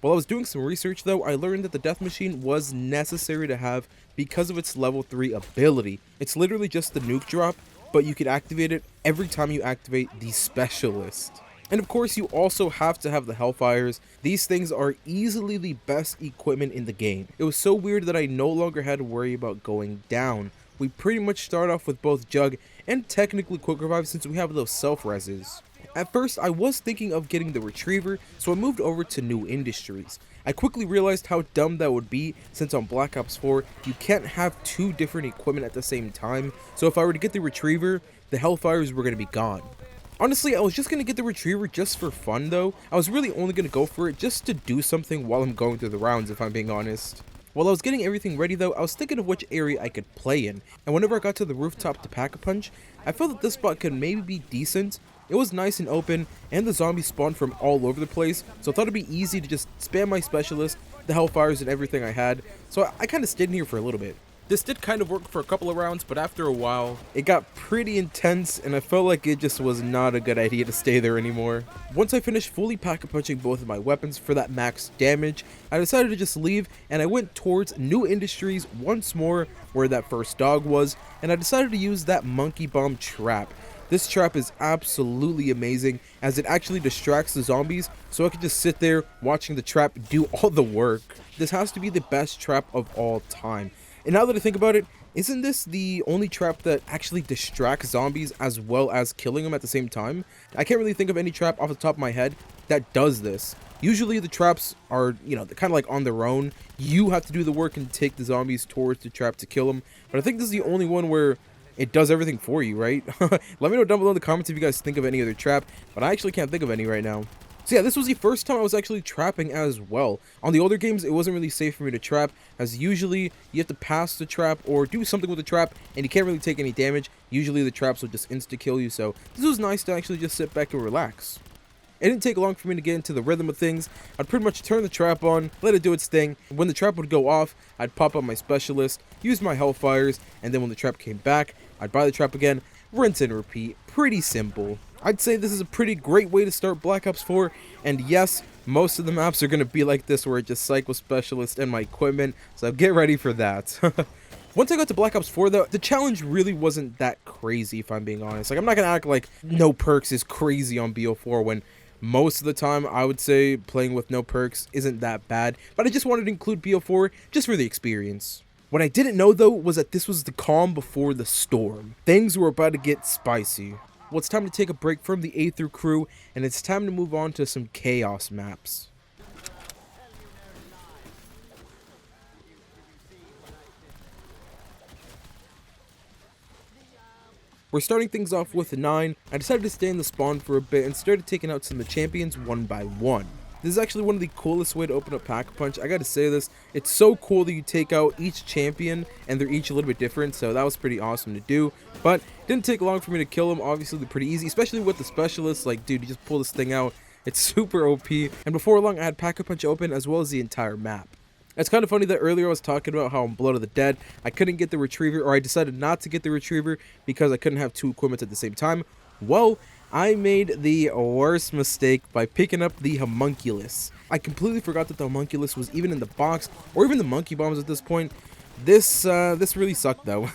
While I was doing some research though, I learned that the Death Machine was necessary to have because of its level 3 ability. It's literally just the nuke drop, but you can activate it every time you activate the Specialist. And of course, you also have to have the Hellfires. These things are easily the best equipment in the game. It was so weird that I no longer had to worry about going down. We pretty much start off with both Jug and technically Quick Revive since we have those self-reses. At first, I was thinking of getting the Retriever, so I moved over to New Industries. I quickly realized how dumb that would be, since on Black Ops 4, you can't have two different equipment at the same time, so if I were to get the Retriever, the Hellfires were going to be gone. Honestly, I was just going to get the Retriever just for fun though. I was really only going to go for it just to do something while I'm going through the rounds, if I'm being honest. While I was getting everything ready though, I was thinking of which area I could play in, and whenever I got to the rooftop to Pack-a-Punch, I felt that this spot could maybe be decent. It was nice and open, and the zombies spawned from all over the place, so I thought it'd be easy to just spam my Specialist, the Hellfires, and everything I had, so I kind of stayed in here for a little bit. This did kind of work for a couple of rounds, but after a while, it got pretty intense and I felt like it just was not a good idea to stay there anymore. Once I finished fully pack-a-punching both of my weapons for that max damage, I decided to just leave and I went towards New Industries once more where that first dog was, and I decided to use that monkey bomb trap. This trap is absolutely amazing as it actually distracts the zombies, so I could just sit there watching the trap do all the work. This has to be the best trap of all time. And now that I think about it, isn't this the only trap that actually distracts zombies as well as killing them at the same time? I can't really think of any trap off the top of my head that does this. Usually the traps are, they're kind of like on their own. You have to do the work and take the zombies towards the trap to kill them. But I think this is the only one where it does everything for you, right? Let me know down below in the comments if you guys think of any other trap, but I actually can't think of any right now. So yeah, this was the first time I was actually trapping as well. On the older games, it wasn't really safe for me to trap, as usually you have to pass the trap or do something with the trap, and you can't really take any damage. Usually the traps will just insta-kill you, so this was nice to actually just sit back and relax. It didn't take long for me to get into the rhythm of things. I'd pretty much turn the trap on, let it do its thing. When the trap would go off, I'd pop up my specialist, use my hellfires, and then when the trap came back, I'd buy the trap again, rinse and repeat. Pretty simple. I'd say this is a pretty great way to start Black Ops 4, and yes, most of the maps are going to be like this where I just cycle specialist and my equipment, so get ready for that. Once I got to Black Ops 4 though, the challenge really wasn't that crazy if I'm being honest. Like, I'm not going to act like no perks is crazy on BO4 when most of the time I would say playing with no perks isn't that bad, but I just wanted to include BO4 just for the experience. What I didn't know though was that this was the calm before the storm. Things were about to get spicy. Well, it's time to take a break from the Aether crew, and it's time to move on to some chaos maps. We're starting things off with a 9. I decided to stay in the spawn for a bit and started taking out some of the champions one by one. This is actually one of the coolest way to open up Pack-a-Punch. I gotta say this, it's so cool that you take out each champion and they're each a little bit different, so that was pretty awesome to do. But it didn't take long for me to kill them. Obviously they're pretty easy, especially with the specialists. Like, dude, you just pull this thing out, it's super OP. And before long I had Pack-a-Punch open as well as the entire map. It's kind of funny that earlier I was talking about how on Blood of the Dead I couldn't get the retriever, or I decided not to get the retriever because I couldn't have two equipment at the same time. Well, I made the worst mistake by picking up the homunculus. I completely forgot that the homunculus was even in the box, or even the monkey bombs at this point. This really sucked though.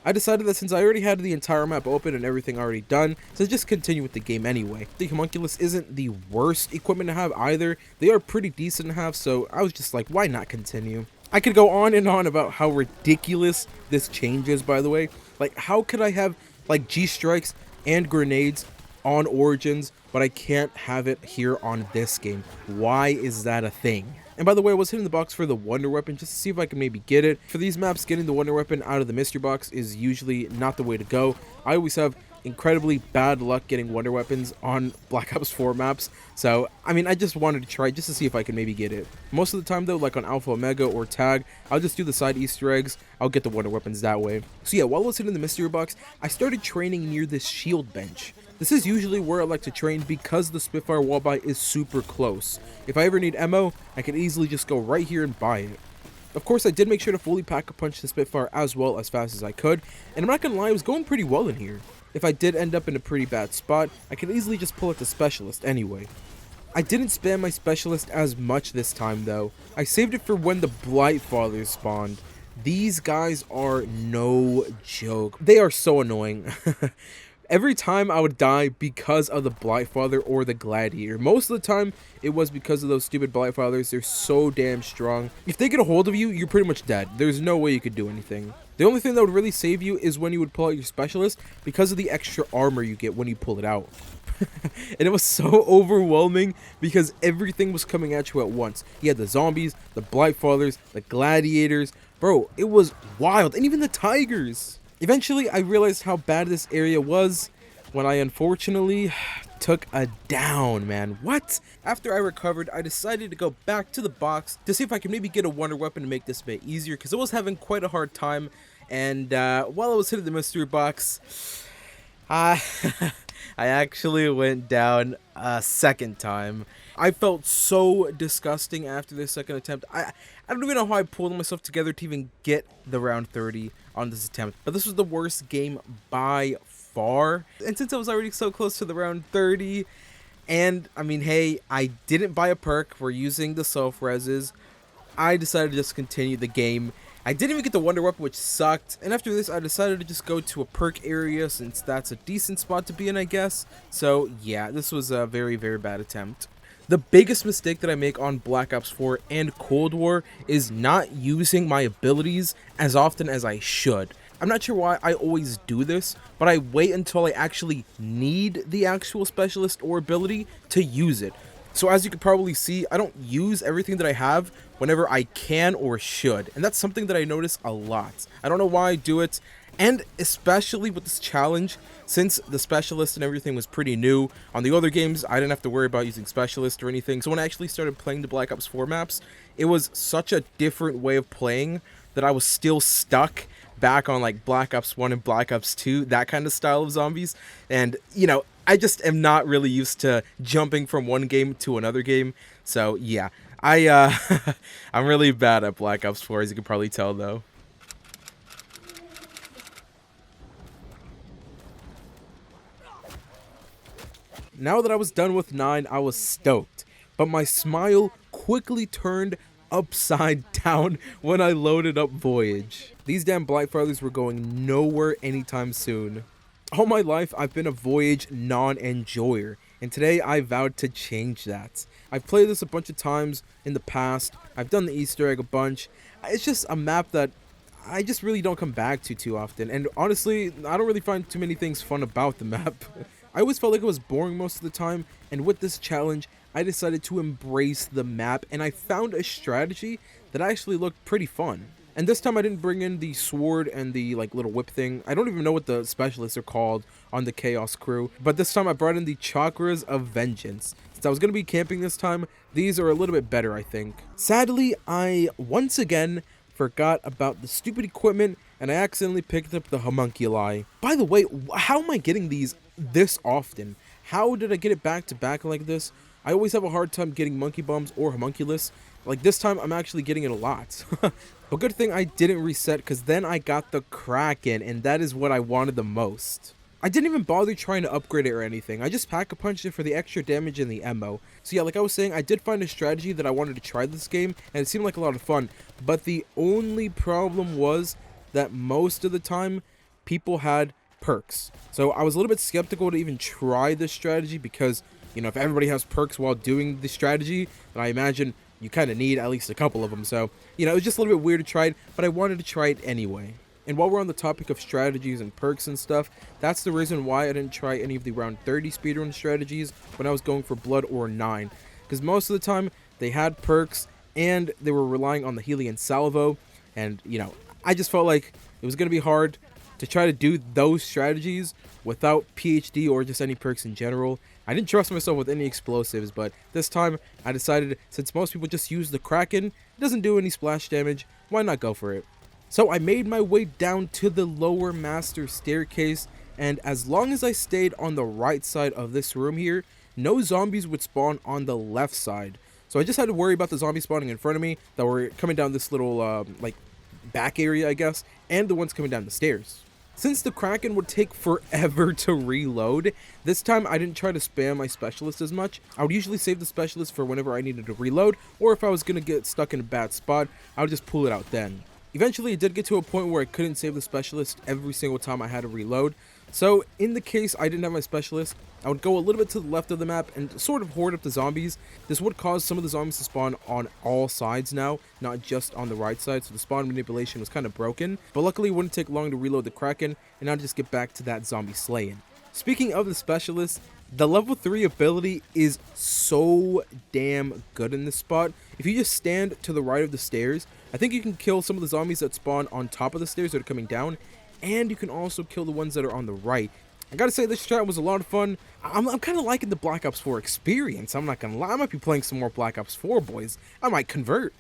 I decided that since I already had the entire map open and everything already done, so just continue with the game anyway. The homunculus isn't the worst equipment to have either. They are pretty decent to have, so I was just like, why not continue? I could go on and on about how ridiculous this change is, by the way. Like, how could I have like G-strikes and grenades on Origins, but I can't have it here on this game? Why is that a thing? And by the way, I was hitting the box for the Wonder Weapon just to see if I can maybe get it. For these maps, getting the Wonder Weapon out of the mystery box is usually not the way to go. I always have incredibly bad luck getting Wonder Weapons on Black Ops 4 maps. So, I mean, I just wanted to try just to see if I can maybe get it. Most of the time though, like on Alpha Omega or Tag, I'll just do the side Easter eggs. I'll get the Wonder Weapons that way. So yeah, while I was hitting the mystery box, I started training near this shield bench. This is usually where I like to train because the Spitfire wall buy is super close. If I ever need ammo, I can easily just go right here and buy it. Of course, I did make sure to fully pack-a-punch the Spitfire as well as fast as I could, and I'm not gonna lie, I was going pretty well in here. If I did end up in a pretty bad spot, I could easily just pull out the specialist anyway. I didn't spam my specialist as much this time though. I saved it for when the Blightfathers spawned. These guys are no joke. They are so annoying. Every time I would die because of the Blightfather or the Gladiator. Most of the time, it was because of those stupid Blightfathers. They're so damn strong. If they get a hold of you, you're pretty much dead. There's no way you could do anything. The only thing that would really save you is when you would pull out your specialist because of the extra armor you get when you pull it out. And it was so overwhelming because everything was coming at you at once. You had the zombies, the Blightfathers, the Gladiators. Bro, it was wild. And even the Tigers. Eventually, I realized how bad this area was when I unfortunately took a down, man. What? After I recovered, I decided to go back to the box to see if I could maybe get a Wonder Weapon to make this a bit easier because I was having quite a hard time. And while I was hitting the mystery box, I actually went down a second time. I felt so disgusting after the second attempt. I don't even know how I pulled myself together to even get the round 30 on this attempt. But this was the worst game by far. And since I was already so close to the round 30, and I mean, hey, I didn't buy a perk. We're using the self-reses. I decided to just continue the game. I didn't even get the Wonder Weapon, which sucked. And after this, I decided to just go to a perk area since that's a decent spot to be in, I guess. So yeah, this was a very, very bad attempt. The biggest mistake that I make on Black Ops 4 and Cold War is not using my abilities as often as I should. I'm not sure why I always do this, but I wait until I actually need the actual specialist or ability to use it. So as you can probably see, I don't use everything that I have whenever I can or should. And that's something that I notice a lot. I don't know why I do it. And especially with this challenge, since the specialist and everything was pretty new, on the other games, I didn't have to worry about using specialist or anything. So when I actually started playing the Black Ops 4 maps, it was such a different way of playing that I was still stuck back on like Black Ops 1 and Black Ops 2, that kind of style of zombies. And, you know, I just am not really used to jumping from one game to another game. So, yeah, I'm really bad at Black Ops 4, as you can probably tell, though. Now that I was done with 9, I was stoked, but my smile quickly turned upside down when I loaded up Voyage. These damn Blightfathers were going nowhere anytime soon. All my life, I've been a Voyage non-enjoyer, and today I vowed to change that. I've played this a bunch of times in the past, I've done the Easter egg a bunch. It's just a map that I just really don't come back to too often, and honestly, I don't really find too many things fun about the map. I always felt like it was boring most of the time, and with this challenge, I decided to embrace the map, and I found a strategy that actually looked pretty fun. And this time I didn't bring in the sword and the like little whip thing. I don't even know what the specialists are called on the Chaos crew, but this time I brought in the Chakras of Vengeance. Since I was going to be camping this time, these are a little bit better, I think. Sadly, I once again forgot about the stupid equipment, and I accidentally picked up the homunculi. By the way, how am I getting these this often? How did I get it back to back like this? I always have a hard time getting monkey bombs or homunculus. Like this time, I'm actually getting it a lot. But good thing I didn't reset, because then I got the Kraken, and that is what I wanted the most. I didn't even bother trying to upgrade it or anything. I just pack-a-punched it for the extra damage and the ammo. So yeah, like I was saying, I did find a strategy that I wanted to try this game, and it seemed like a lot of fun. But the only problem was that most of the time, people had perks. So I was a little bit skeptical to even try this strategy because, you know, if everybody has perks while doing the strategy, then I imagine you kind of need at least a couple of them. So, you know, it was just a little bit weird to try it, but I wanted to try it anyway. And while we're on the topic of strategies and perks and stuff, that's the reason why I didn't try any of the round 30 speedrun strategies when I was going for Blood or 9. Because most of the time, they had perks, and they were relying on the Helian Salvo, and, you know, I just felt like it was going to be hard to try to do those strategies without PhD or just any perks in general. I didn't trust myself with any explosives, but this time I decided, since most people just use the Kraken, it doesn't do any splash damage, why not go for it? So I made my way down to the lower master staircase, and as long as I stayed on the right side of this room here, no zombies would spawn on the left side. So I just had to worry about the zombies spawning in front of me that were coming down this little, like, back area, I guess, and the ones coming down the stairs. Since the Kraken would take forever to reload, this time I didn't try to spam my specialist as much. I would usually save the specialist for whenever I needed to reload, or if I was going to get stuck in a bad spot, I would just pull it out then. Eventually, it did get to a point where I couldn't save the specialist every single time I had to reload. So, in the case I didn't have my specialist, I would go a little bit to the left of the map and sort of hoard up the zombies. This would cause some of the zombies to spawn on all sides now, not just on the right side, so the spawn manipulation was kind of broken. But luckily, it wouldn't take long to reload the Kraken, and I'd just get back to that zombie slaying. Speaking of the specialist, the level 3 ability is so damn good in this spot. If you just stand to the right of the stairs, I think you can kill some of the zombies that spawn on top of the stairs that are coming down, and you can also kill the ones that are on the right. I gotta say, this strat was a lot of fun. I'm kind of liking the Black Ops 4 experience, I'm not gonna lie. I might be playing some more Black Ops 4, boys. I might convert.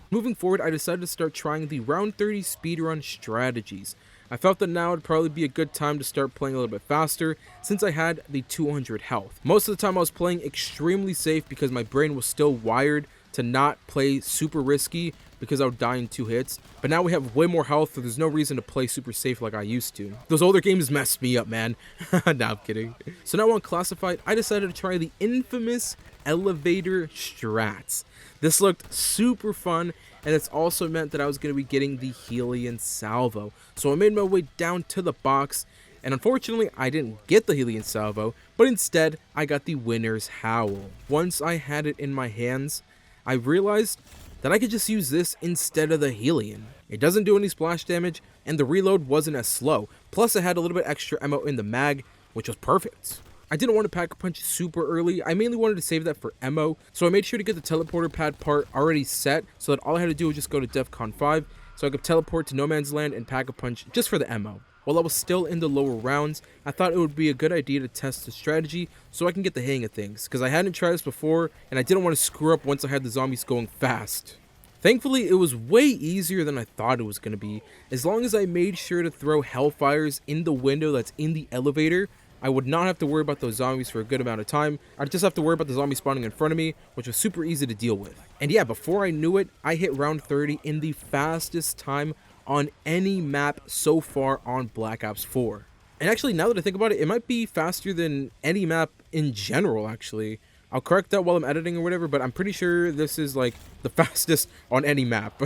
Moving forward, I decided to start trying the round 30 speedrun strategies. I felt that now would probably be a good time to start playing a little bit faster since I had the 200 health. Most of the time I was playing extremely safe because my brain was still wired to not play super risky because I would die in 2 hits. But now we have way more health, so there's no reason to play super safe like I used to. Those older games messed me up, man. Nah, I'm kidding. So now on Classified, I decided to try the infamous elevator strats. This looked super fun, and it's also meant that I was going to be getting the Helion Salvo. So I made my way down to the box, and unfortunately I didn't get the Helion Salvo, but instead I got the Winner's Howl. Once I had it in my hands, I realized that I could just use this instead of the Helion. It doesn't do any splash damage, and the reload wasn't as slow. Plus I had a little bit extra ammo in the mag, which was perfect. I didn't want to pack a punch super early. I mainly wanted to save that for ammo, so I made sure to get the teleporter pad part already set so that all I had to do was just go to DEFCON 5 so I could teleport to No Man's Land and pack a punch just for the ammo. While I was still in the lower rounds, I thought it would be a good idea to test the strategy so I can get the hang of things, because I hadn't tried this before and I didn't want to screw up once I had the zombies going fast. Thankfully, it was way easier than I thought it was going to be. As long as I made sure to throw Hellfires in the window that's in the elevator, I would not have to worry about those zombies for a good amount of time. I'd just have to worry about the zombies spawning in front of me, which was super easy to deal with. And yeah, before I knew it, I hit round 30 in the fastest time on any map so far on Black Ops 4. And actually, now that I think about it, it might be faster than any map in general, actually. I'll correct that while I'm editing or whatever, but I'm pretty sure this is like the fastest on any map.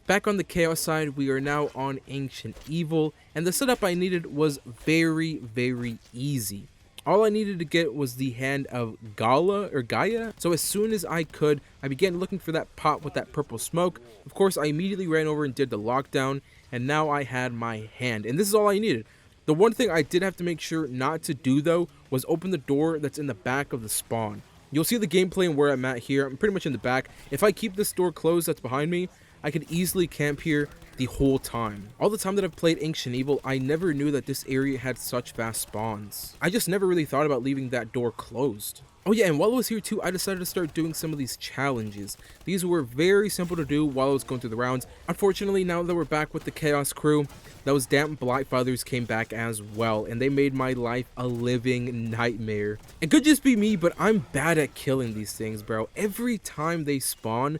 Back on the Chaos side, we are now on Ancient Evil, and the setup I needed was very, very easy. All I needed to get was the hand of Gaia, so as soon as I could, I began looking for that pot with that purple smoke. Of course, I immediately ran over and did the lockdown, and now I had my hand, and this is all I needed. The one thing I did have to make sure not to do, though, was open the door that's in the back of the spawn. You'll see the gameplay and where I'm at here. I'm pretty much in the back. If I keep this door closed that's behind me, I could easily camp here the whole time. All the time that I've played Ancient Evil, I never knew that this area had such fast spawns. I just never really thought about leaving that door closed. Oh yeah, and while I was here too, I decided to start doing some of these challenges. These were very simple to do while I was going through the rounds. Unfortunately, now that we're back with the Chaos crew, those damn Blight Fathers came back as well, and they made my life a living nightmare. It could just be me, but I'm bad at killing these things, bro. Every time they spawn,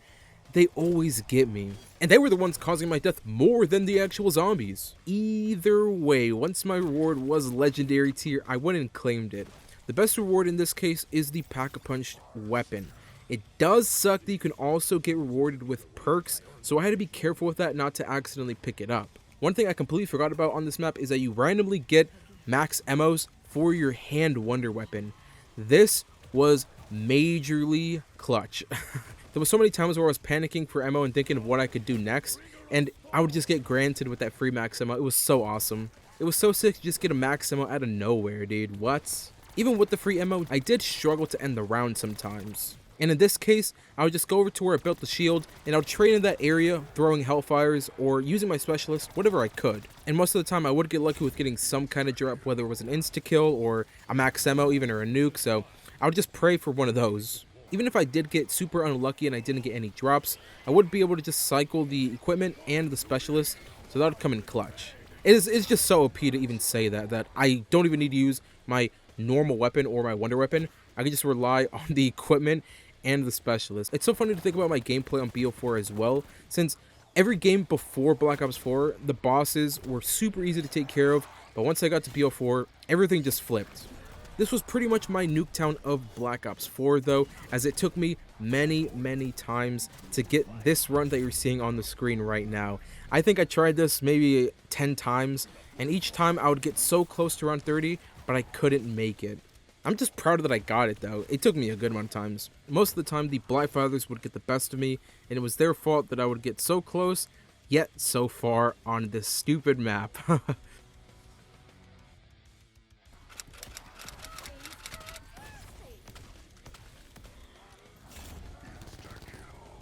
they always get me. And they were the ones causing my death more than the actual zombies. Either way, once my reward was legendary tier, I went and claimed it. The best reward in this case is the Pack-a-Punch weapon. It does suck that you can also get rewarded with perks, so I had to be careful with that not to accidentally pick it up. One thing I completely forgot about on this map is that you randomly get max emmos for your hand wonder weapon. This was majorly clutch. There was so many times where I was panicking for ammo and thinking of what I could do next, and I would just get granted with that free max ammo. It was so awesome. It was so sick to just get a max ammo out of nowhere, dude. What? Even with the free ammo, I did struggle to end the round sometimes. And in this case, I would just go over to where I built the shield, and I would train in that area, throwing Hellfires, or using my specialist, whatever I could. And most of the time, I would get lucky with getting some kind of drop, whether it was an insta-kill, or a max ammo, even, or a nuke, so I would just pray for one of those. Even if I did get super unlucky and I didn't get any drops, I would be able to just cycle the equipment and the specialist, so that would come in clutch. It's just so OP to even say that I don't even need to use my normal weapon or my wonder weapon. I can just rely on the equipment and the specialist. It's so funny to think about my gameplay on BO4 as well, since every game before Black Ops 4, the bosses were super easy to take care of, but once I got to BO4, everything just flipped. This was pretty much my Nuketown of Black Ops 4 though, as it took me many times to get this run that you're seeing on the screen right now. I think I tried this maybe 10 times, and each time I would get so close to round 30, but I couldn't make it. I'm just proud that I got it though. It took me a good amount of times. Most of the time the Blight Fathers would get the best of me, and it was their fault that I would get so close, yet so far on this stupid map.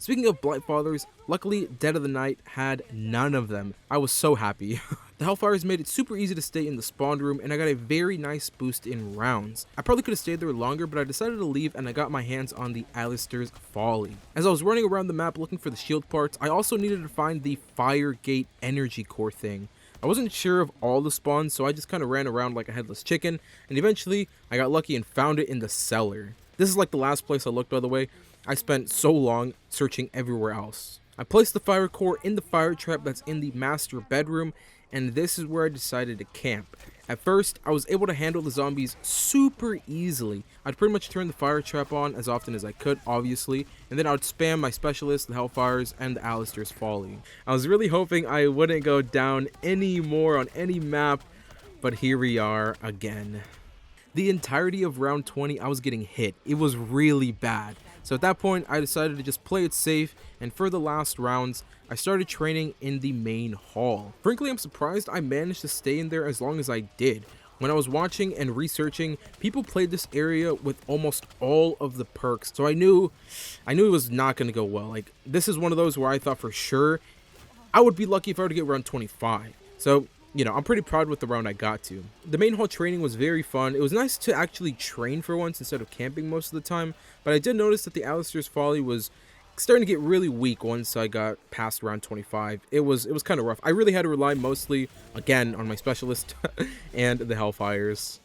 Speaking of Blight Fathers, luckily Dead of the Night had none of them. I was so happy. The Hellfires made it super easy to stay in the spawn room, and I got a very nice boost in rounds. I probably could have stayed there longer, but I decided to leave and I got my hands on the Alistair's Folly. As I was running around the map looking for the shield parts, I also needed to find the Fire Gate energy core thing. I wasn't sure of all the spawns, so I just kind of ran around like a headless chicken, and eventually I got lucky and found it in the cellar. This is like the last place I looked, by the way. I spent so long searching everywhere else. I placed the fire core in the fire trap that's in the master bedroom, and this is where I decided to camp. At first, I was able to handle the zombies super easily. I'd pretty much turn the fire trap on as often as I could, obviously, and then I would spam my specialists, the Hellfires, and the Alistair's Folly. I was really hoping I wouldn't go down anymore on any map, but here we are again. The entirety of round 20, I was getting hit. It was really bad. So at that point, I decided to just play it safe, and for the last rounds, I started training in the main hall. Frankly, I'm surprised I managed to stay in there as long as I did. When I was watching and researching, people played this area with almost all of the perks, so I knew it was not going to go well. Like, this is one of those where I thought for sure I would be lucky if I were to get around 25. So, you know, I'm pretty proud with the round I got to. The main hall training was very fun. It was nice to actually train for once instead of camping most of the time, but I did notice that the Alistair's Folly was starting to get really weak once I got past round 25. It was kind of rough. I really had to rely mostly, again, on my specialist and the Hellfires.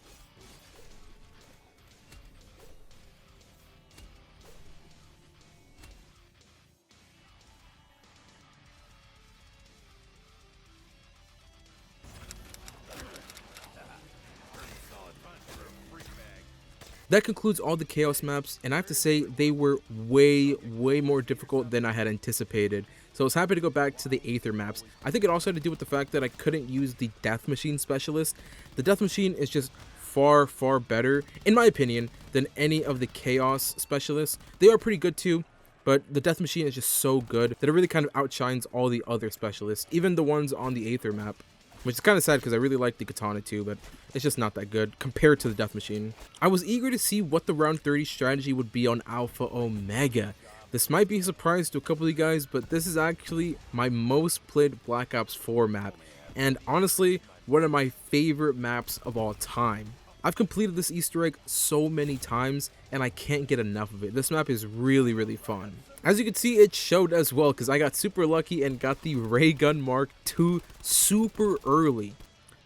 That concludes all the Chaos maps, and I have to say they were way more difficult than I had anticipated. So I was happy to go back to the Aether maps. I think it also had to do with the fact that I couldn't use the Death Machine specialist. The Death Machine is just far better, in my opinion, than any of the Chaos specialists. They are pretty good too, but the Death Machine is just so good that it really kind of outshines all the other specialists, even the ones on the Aether map. Which is kind of sad because I really like the Katana too, but it's just not that good compared to the Death Machine. I was eager to see what the round 30 strategy would be on Alpha Omega. This might be a surprise to a couple of you guys, but this is actually my most played Black Ops 4 map, and honestly, one of my favorite maps of all time. I've completed this Easter egg so many times, and I can't get enough of it. This map is really fun. As you can see, it showed as well, because I got super lucky and got the Ray Gun Mark II super early.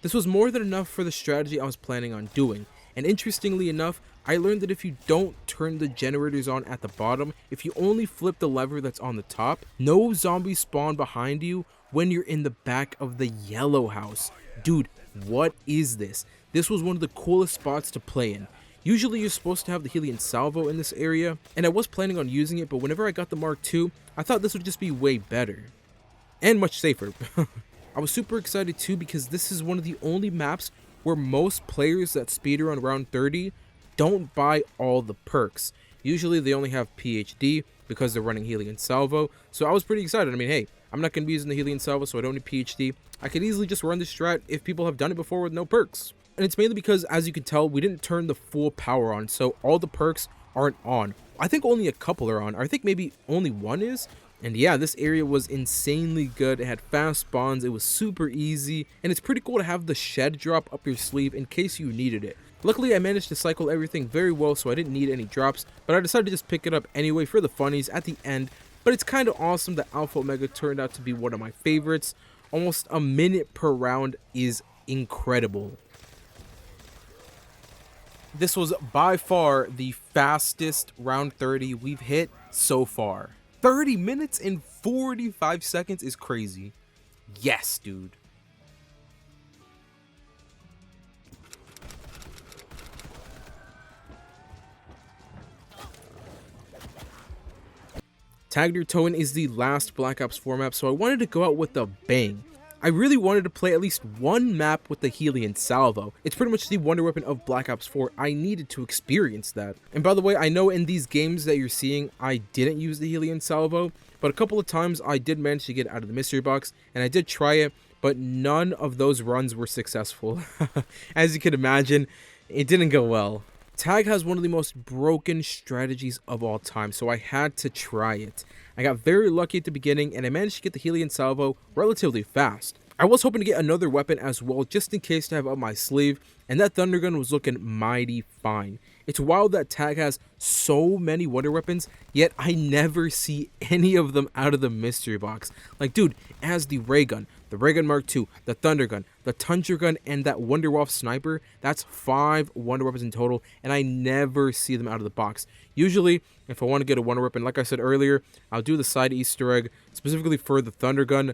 This was more than enough for the strategy I was planning on doing, and interestingly enough, I learned that if you don't turn the generators on at the bottom, if you only flip the lever that's on the top, no zombies spawn behind you when you're in the back of the yellow house. Dude, what is this? This was one of the coolest spots to play in. Usually you're supposed to have the Helion Salvo in this area, and I was planning on using it, but whenever I got the Mark II, I thought this would just be way better. And much safer. I was super excited too because this is one of the only maps where most players that speedrun round 30 don't buy all the perks. Usually they only have PhD because they're running Helion Salvo, so I was pretty excited. I mean, hey, I'm not going to be using the Helion Salvo, so I don't need PhD. I could easily just run this strat if people have done it before with no perks. And it's mainly because, as you can tell, we didn't turn the full power on, so all the perks aren't on. I think only a couple are on, or I think maybe only one is. And yeah, this area was insanely good. It had fast spawns, it was super easy, and it's pretty cool to have the shed drop up your sleeve in case you needed it. Luckily, I managed to cycle everything very well, so I didn't need any drops, but I decided to just pick it up anyway for the funnies at the end. But it's kind of awesome that Alpha Omega turned out to be one of my favorites. Almost a minute per round is incredible. This was by far the fastest round 30 we've hit so far. 30 minutes and 45 seconds is crazy. Yes, dude. Tagged Your Toe In is the last Black Ops 4 map, so I wanted to go out with a bang. I really wanted to play at least one map with the Helion Salvo. It's pretty much the wonder weapon of Black Ops 4. I needed to experience that. And by the way, I know in these games that you're seeing, I didn't use the Helion Salvo, but a couple of times I did manage to get out of the mystery box, and I did try it, but none of those runs were successful. As you can imagine, it didn't go well. Tag has one of the most broken strategies of all time, so I had to try it. I got very lucky at the beginning, and I managed to get the Helion salvo relatively fast. I was hoping to get another weapon as well, just in case to have up my sleeve, and that Thunder Gun was looking mighty fine. It's wild that Tag has so many wonder weapons, yet I never see any of them out of the mystery box. Like, dude, it has the Ray Gun Mark II, the Thunder Gun, the Tundra Gun, and that Wonder Wolf Sniper. That's 5 wonder weapons in total, and I never see them out of the box. Usually, if I want to get a wonder weapon, like I said earlier, I'll do the side Easter egg, specifically for the Thunder Gun.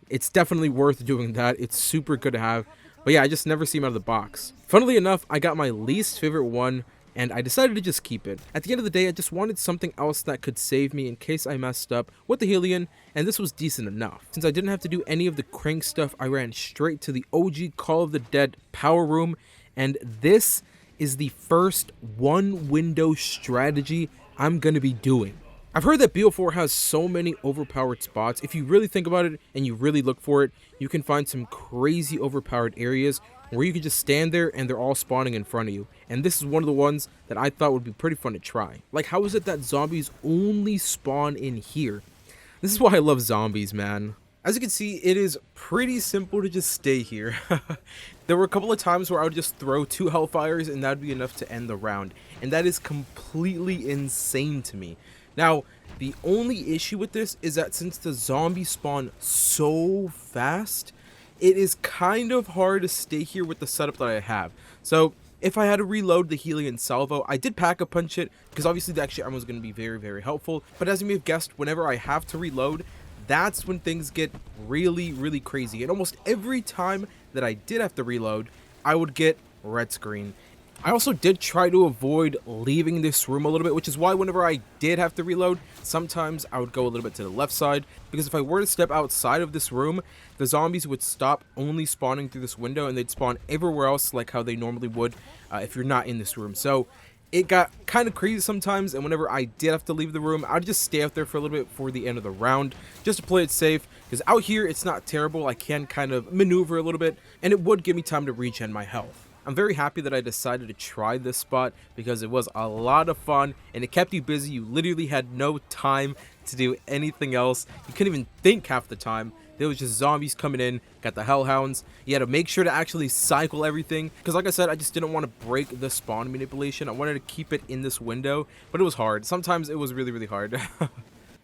It's definitely worth doing that. It's super good to have. But yeah, I just never see them out of the box. Funnily enough, I got my least favorite one, and I decided to just keep it. At the end of the day, I just wanted something else that could save me in case I messed up with the Helion, and this was decent enough. Since I didn't have to do any of the crank stuff, I ran straight to the OG Call of the Dead power room, and this is the first one-window strategy I'm going to be doing. I've heard that BO4 has so many overpowered spots. If you really think about it and you really look for it, you can find some crazy overpowered areas where you can just stand there and they're all spawning in front of you. And this is one of the ones that I thought would be pretty fun to try. Like, how is it that zombies only spawn in here? This is why I love zombies, man. As you can see, it is pretty simple to just stay here. There were a couple of times where I would just throw 2 Hellfires and that would be enough to end the round. And that is completely insane to me. Now, the only issue with this is that since the zombies spawn so fast, it is kind of hard to stay here with the setup that I have. So, if I had to reload the Helion salvo, I did Pack-a-Punch it, because obviously the extra ammo is going to be very, very helpful. But as you may have guessed, whenever I have to reload, that's when things get really, really crazy. And almost every time that I did have to reload, I would get red screen. I also did try to avoid leaving this room a little bit, which is why whenever I did have to reload, sometimes I would go a little bit to the left side, because if I were to step outside of this room, the zombies would stop only spawning through this window and they'd spawn everywhere else like how they normally would if you're not in this room. So it got kind of crazy sometimes, and whenever I did have to leave the room, I'd just stay out there for a little bit for the end of the round, just to play it safe, because out here it's not terrible. I can kind of maneuver a little bit, and it would give me time to regen my health. I'm very happy that I decided to try this spot because it was a lot of fun and it kept you busy. You literally had no time to do anything else. You couldn't even think half the time. There was just zombies coming in, got the hellhounds. You had to make sure to actually cycle everything because, like I said, I just didn't want to break the spawn manipulation. I wanted to keep it in this window, but it was hard. Sometimes it was really, really hard.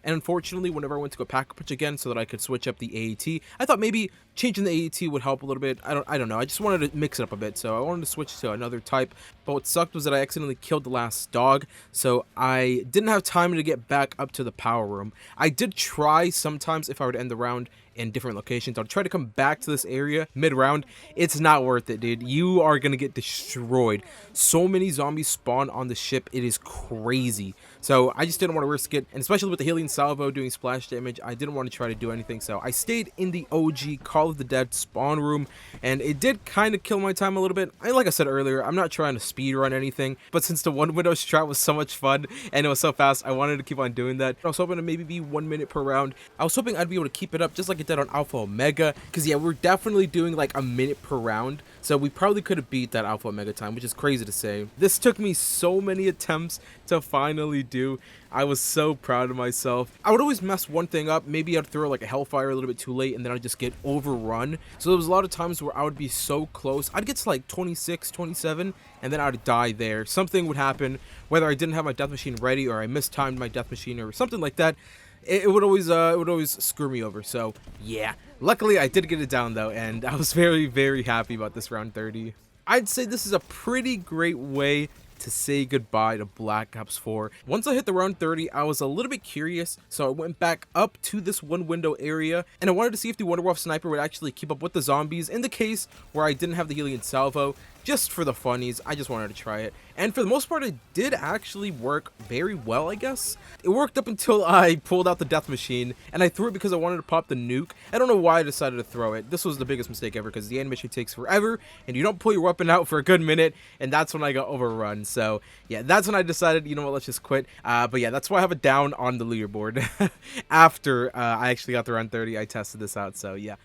And unfortunately, whenever I went to go Pack-a-Punch again so that I could switch up the AAT, I thought maybe changing the AAT would help a little bit. I don't know. I just wanted to mix it up a bit, so I wanted to switch to another type. But what sucked was that I accidentally killed the last dog, so I didn't have time to get back up to the power room. I did try sometimes if I were to end the round in different locations. I'll try to come back to this area mid-round. It's not worth it, dude. You are gonna get destroyed. So many zombies spawn on the ship. It is crazy. So I just didn't want to risk it, and especially with the Helion salvo doing splash damage, I didn't want to try to do anything. So I stayed in the OG Call of the Dead spawn room, and it did kind of kill my time a little bit. Like I said earlier, I'm not trying to speed run anything, but since the one window strat was so much fun and it was so fast, I wanted to keep on doing that. I was hoping to maybe be 1 minute per round. I was hoping I'd be able to keep it up just like it did on Alpha Omega, because yeah, we're definitely doing like a minute per round, so we probably could have beat that Alpha Omega time, which is crazy to say. This took me so many attempts to finally do. I was so proud of myself. I would always mess one thing up. Maybe I'd throw like a Hellfire a little bit too late and then I'd just get overrun. So there was a lot of times where I would be so close. I'd get to like 26, 27 and then I'd die there. Something would happen, whether I didn't have my death machine ready or I mistimed my death machine or something like that. It would always screw me over. So yeah, luckily I did get it down though, and I was very, very happy about this round 30. I'd say this is a pretty great way to say goodbye to Black Ops 4. Once I hit the round 30, I was a little bit curious, so I went back up to this one window area, and I wanted to see if the Wonder Wolf Sniper would actually keep up with the zombies in the case where I didn't have the Helion salvo. Just for the funnies, I just wanted to try it. And for the most part, it did actually work very well, I guess. It worked up until I pulled out the death machine, and I threw it because I wanted to pop the nuke. I don't know why I decided to throw it. This was the biggest mistake ever, because the animation takes forever, and you don't pull your weapon out for a good minute, and that's when I got overrun. So, yeah, that's when I decided, you know what, let's just quit. But yeah, that's why I have it down on the leaderboard. After I actually got the round 30, I tested this out, so yeah.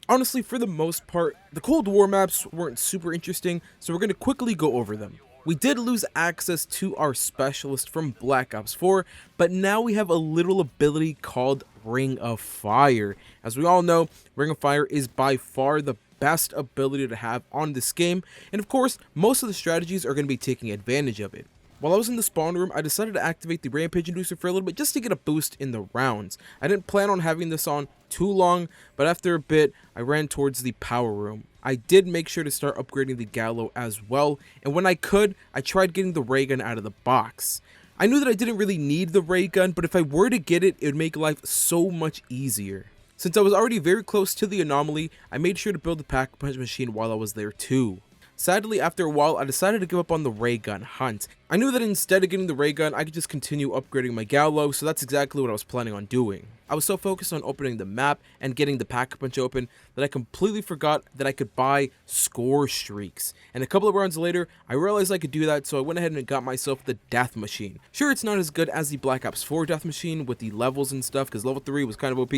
Honestly, for the most part, the Cold War maps weren't super interesting, so we're going to quickly go over them. We did lose access to our specialist from Black Ops 4, but now we have a little ability called Ring of Fire. As we all know, Ring of Fire is by far the best ability to have on this game, and of course, most of the strategies are going to be taking advantage of it. While I was in the spawn room, I decided to activate the Rampage Inducer for a little bit just to get a boost in the rounds. I didn't plan on having this on too long, but after a bit, I ran towards the power room. I did make sure to start upgrading the Gallo as well, and when I could, I tried getting the ray gun out of the box. I knew that I didn't really need the ray gun, but if I were to get it, it would make life so much easier. Since I was already very close to the anomaly, I made sure to build the pack-a-punch machine while I was there too. Sadly, after a while, I decided to give up on the ray gun hunt. I knew that instead of getting the ray gun, I could just continue upgrading my Gallo, so that's exactly what I was planning on doing. I was so focused on opening the map and getting the pack-a-punch open that I completely forgot that I could buy score streaks. And a couple of rounds later, I realized I could do that, so I went ahead and got myself the death machine. Sure, it's not as good as the Black Ops 4 death machine with the levels and stuff, because level 3 was kind of OP,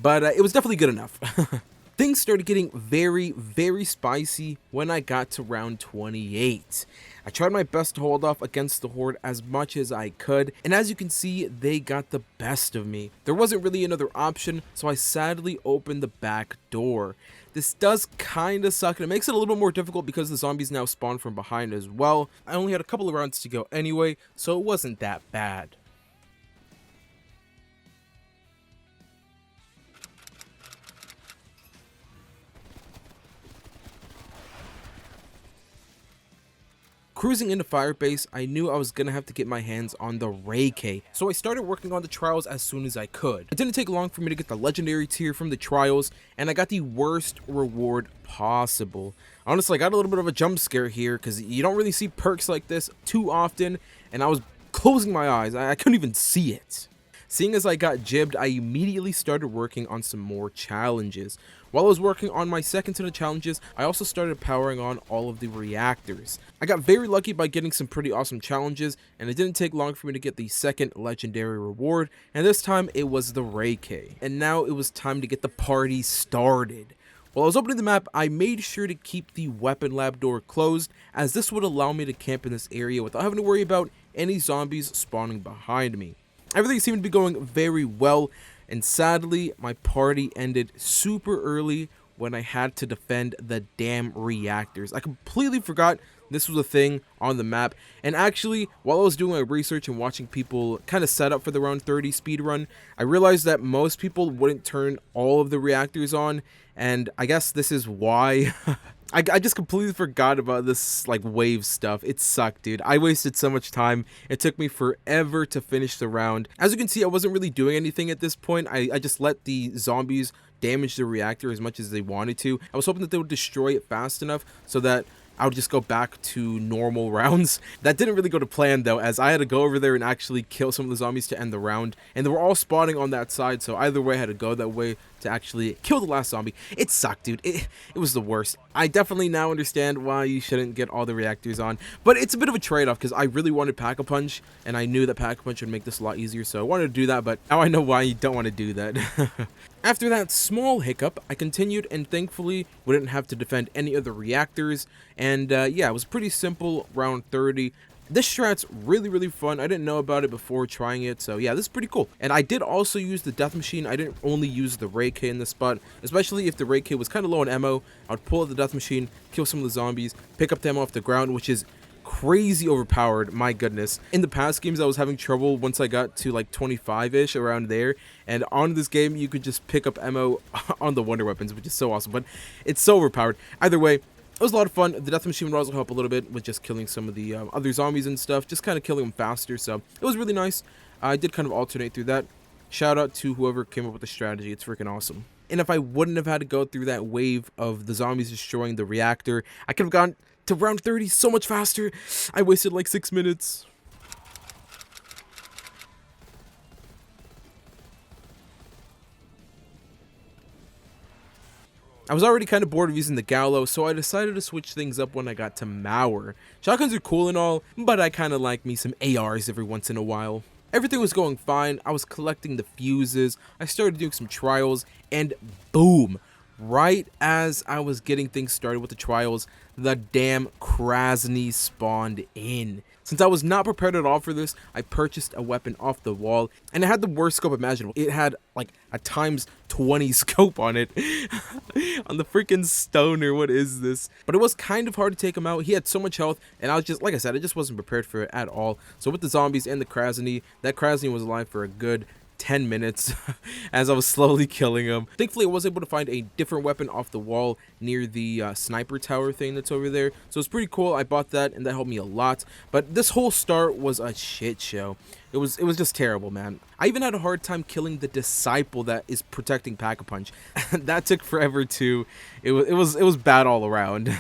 but it was definitely good enough. Things started getting very spicy when I got to round 28. I tried my best to hold off against the Horde as much as I could, and as you can see, they got the best of me. There wasn't really another option, so I sadly opened the back door. This does kinda suck, and it makes it a little bit more difficult because the zombies now spawn from behind as well. I only had a couple of rounds to go anyway, so it wasn't that bad. Cruising into Firebase, I knew I was gonna have to get my hands on the Ray K, so I started working on the trials as soon as I could. It didn't take long for me to get the legendary tier from the trials, and I got the worst reward possible. Honestly, I got a little bit of a jump scare here, because you don't really see perks like this too often, and I was closing my eyes, I couldn't even see it. Seeing as I got jibbed, I immediately started working on some more challenges. While I was working on my second set of challenges, I also started powering on all of the reactors. I got very lucky by getting some pretty awesome challenges, and it didn't take long for me to get the second legendary reward, and this time it was the Ray K. And now it was time to get the party started. While I was opening the map, I made sure to keep the weapon lab door closed, as this would allow me to camp in this area without having to worry about any zombies spawning behind me. Everything seemed to be going very well, and sadly, my party ended super early when I had to defend the damn reactors. I completely forgot this was a thing on the map, and actually, while I was doing my research and watching people kind of set up for the round 30 speedrun, I realized that most people wouldn't turn all of the reactors on, and I guess this is why. I just completely forgot about this, like, wave stuff. It sucked, dude. I wasted so much time. It took me forever to finish the round. As you can see, I wasn't really doing anything at this point. I just let the zombies damage the reactor as much as they wanted to. I was hoping that they would destroy it fast enough so that I would just go back to normal rounds. That didn't really go to plan though, as I had to go over there and actually kill some of the zombies to end the round, and they were all spawning on that side, so either way I had to go that way to actually kill the last zombie. It sucked, dude. It was the worst. I definitely now understand why you shouldn't get all the reactors on, but it's a bit of a trade-off because I really wanted Pack-a-Punch, and I knew that Pack-a-Punch would make this a lot easier, so I wanted to do that, but now I know why you don't want to do that. After that small hiccup, I continued, and thankfully we didn't have to defend any other reactors, and yeah, it was pretty simple round 30. This strat's really fun. I didn't know about it before trying it, so yeah, this is pretty cool. And I did also use the death machine. I didn't only use the Ray K in this spot, especially if the Ray K was kind of low on ammo. I would pull out the death machine, kill some of the zombies, pick up them off the ground, which is crazy overpowered, my goodness. In the past games, I was having trouble once I got to like 25-ish, around there, and on this game, you could just pick up ammo on the wonder weapons, which is so awesome, but it's so overpowered. Either way, it was a lot of fun. The death machine would also help a little bit with just killing some of the other zombies and stuff, just kind of killing them faster, so it was really nice. I did kind of alternate through that. Shout out to whoever came up with the strategy. It's freaking awesome. And if I wouldn't have had to go through that wave of the zombies destroying the reactor, I could have gone to round 30 so much faster. I wasted like 6 minutes. I was already kind of bored of using the Gallo, so I decided to switch things up when I got to Mauer. Shotguns are cool and all, but I kind of like me some ARs every once in a while. Everything was going fine. I was collecting the fuses, I started doing some trials, and boom! right as I was getting things started with the trials, the damn Krasny spawned in. Since I was not prepared at all for this, I purchased a weapon off the wall, and it had the worst scope imaginable. It had like a times 20 scope on it. On the freaking stoner, what is this? But it was kind of hard to take him out. He had so much health, and I was just, like I said, I just wasn't prepared for it at all. So with the zombies and the Krasny, that Krasny was alive for a good 10 minutes as I was slowly killing him. Thankfully, I was able to find a different weapon off the wall near the sniper tower thing that's over there. So it's pretty cool. I bought that, and that helped me a lot. But this whole start was a shit show. It was just terrible, man. I even had a hard time killing the disciple that is protecting Pack-a-Punch. That took forever too. It was bad all around.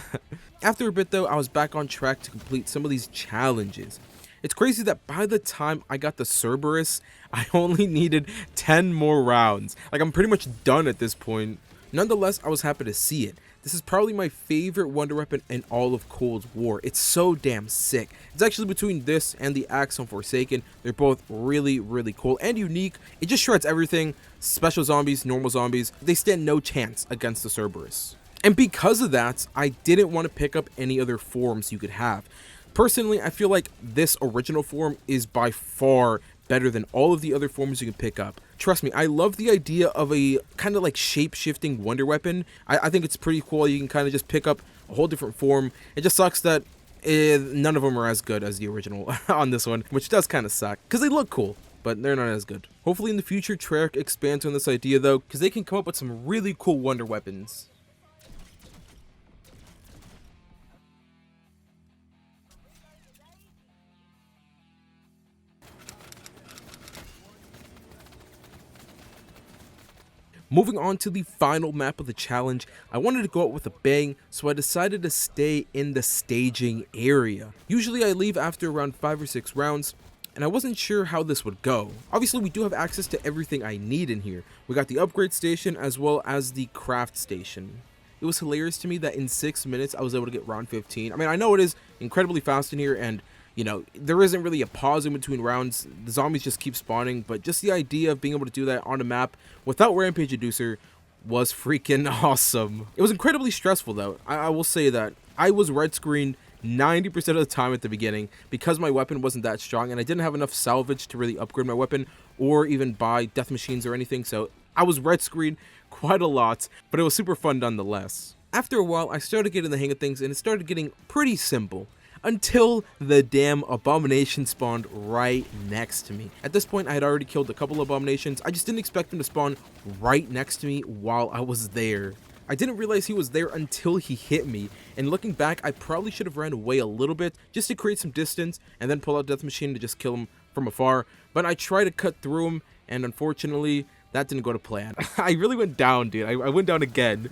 After a bit though, I was back on track to complete some of these challenges. It's crazy that by the time I got the Cerberus, I only needed 10 more rounds. Like, I'm pretty much done at this point. Nonetheless, I was happy to see it. This is probably my favorite wonder weapon in all of Cold War. It's so damn sick. It's actually between this and the Axe on Forsaken. They're both really, really cool and unique. It just shreds everything. Special zombies, normal zombies, they stand no chance against the Cerberus. And because of that, I didn't want to pick up any other forms you could have. Personally, I feel like this original form is by far better than all of the other forms you can pick up. Trust me, I love the idea of a kind of like shape-shifting wonder weapon. I think it's pretty cool. You can kind of just pick up a whole different form. It just sucks that none of them are as good as the original on this one, which does kind of suck because they look cool, but they're not as good. Hopefully in the future, Treyarch expands on this idea though, because they can come up with some really cool wonder weapons. Moving on to the final map of the challenge, I wanted to go out with a bang, so I decided to stay in the staging area. Usually I leave after around 5 or 6 rounds, and I wasn't sure how this would go. Obviously we do have access to everything I need in here. We got the upgrade station as well as the craft station. It was hilarious to me that in 6 minutes I was able to get round 15. I mean, I know it is incredibly fast in here, and you know, there isn't really a pause in between rounds. The zombies just keep spawning, but just the idea of being able to do that on a map without Rampage Inducer was freaking awesome. It was incredibly stressful though. I will say that. I was red screened 90% of the time at the beginning because my weapon wasn't that strong and I didn't have enough salvage to really upgrade my weapon or even buy death machines or anything, so I was red screened quite a lot, but it was super fun nonetheless. After a while, I started getting the hang of things and it started getting pretty simple. Until the damn abomination spawned right next to me. At this point, I had already killed a couple of abominations. I just didn't expect them to spawn right next to me while I was there. I didn't realize he was there until he hit me, and looking back, I probably should have ran away a little bit just to create some distance and then pull out Death Machine to just kill him from afar. But I tried to cut through him, and unfortunately, that didn't go to plan. I really went down, dude. I went down again.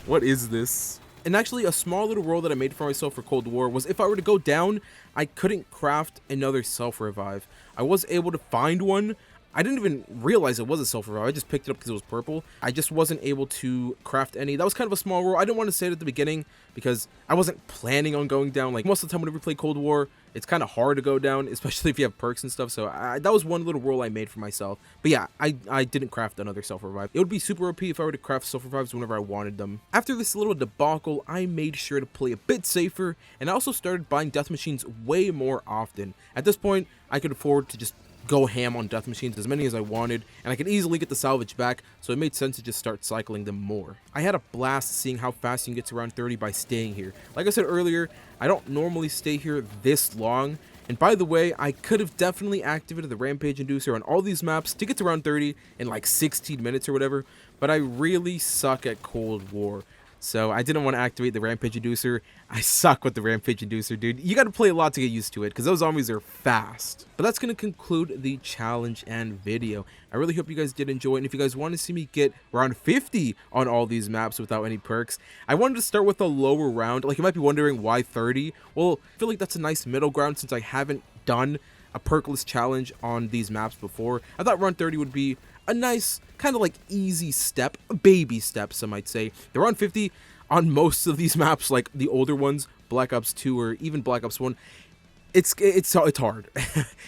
What is this? And actually, a small little rule that I made for myself for Cold War was if I were to go down, I couldn't craft another self-revive. I was able to find one. I didn't even realize it was a self-revive. I just picked it up because it was purple. I just wasn't able to craft any. That was kind of a small rule. I didn't want to say it at the beginning because I wasn't planning on going down. Like, most of the time whenever we play Cold War, it's kind of hard to go down, especially if you have perks and stuff. So that was one little rule I made for myself. But yeah, I didn't craft another self-revive. It would be super OP if I were to craft self-revives whenever I wanted them. After this little debacle, I made sure to play a bit safer, and I also started buying death machines way more often. At this point, I could afford to just go ham on death machines, as many as I wanted, and I could easily get the salvage back, so it made sense to just start cycling them more. I had a blast seeing how fast you can get to round 30 by staying here. Like I said earlier, I don't normally stay here this long, and by the way, I could have definitely activated the Rampage Inducer on all these maps to get to round 30 in like 16 minutes or whatever, but I really suck at Cold War. So I didn't want to activate the Rampage Inducer. I suck with the Rampage Inducer, dude. You got to play a lot to get used to it because those zombies are fast. But that's going to conclude the challenge and video. I really hope you guys did enjoy it. And if you guys want to see me get around 50 on all these maps without any perks, I wanted to start with a lower round. Like, you might be wondering why 30. Well, I feel like that's a nice middle ground since I haven't done a perkless challenge on these maps before. I thought round 30 would be a nice kind of like easy step, a baby step, some might say. They're on 50 on most of these maps, like the older ones, Black Ops 2 or even Black Ops 1. it's hard.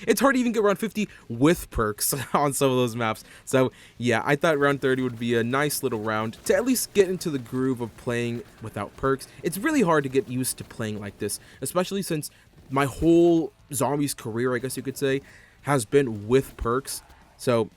It's hard to even get round 50 with perks on some of those maps. So yeah, I thought round 30 would be a nice little round to at least get into the groove of playing without perks. It's really hard to get used to playing like this, especially since my whole zombies career, I guess you could say, has been with perks. So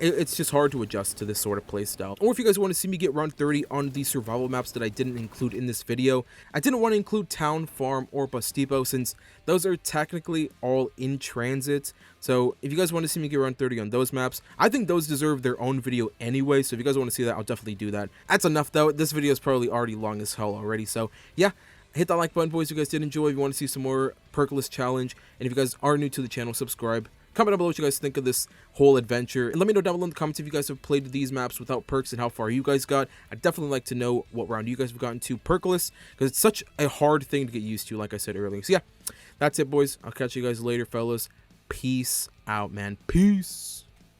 it's just hard to adjust to this sort of playstyle. Or if you guys want to see me get round 30 on the survival maps that I didn't include in this video, I didn't want to include Town, Farm, or Bus Depot since those are technically all in transit. So if you guys want to see me get round 30 on those maps, I think those deserve their own video anyway. So if you guys want to see that, I'll definitely do that. That's enough though. This video is probably already long as hell already. So yeah, hit that like button, boys, if you guys did enjoy. If you want to see some more perkless challenge, and if you guys are new to the channel, subscribe. Comment down below what you guys think of this whole adventure, and let me know down below in the comments if you guys have played these maps without perks and how far you guys got. I'd definitely like to know what round you guys have gotten to perkless, because it's such a hard thing to get used to, like I said earlier. So yeah, that's it, boys. I'll catch you guys later, fellas. Peace out, man. Peace.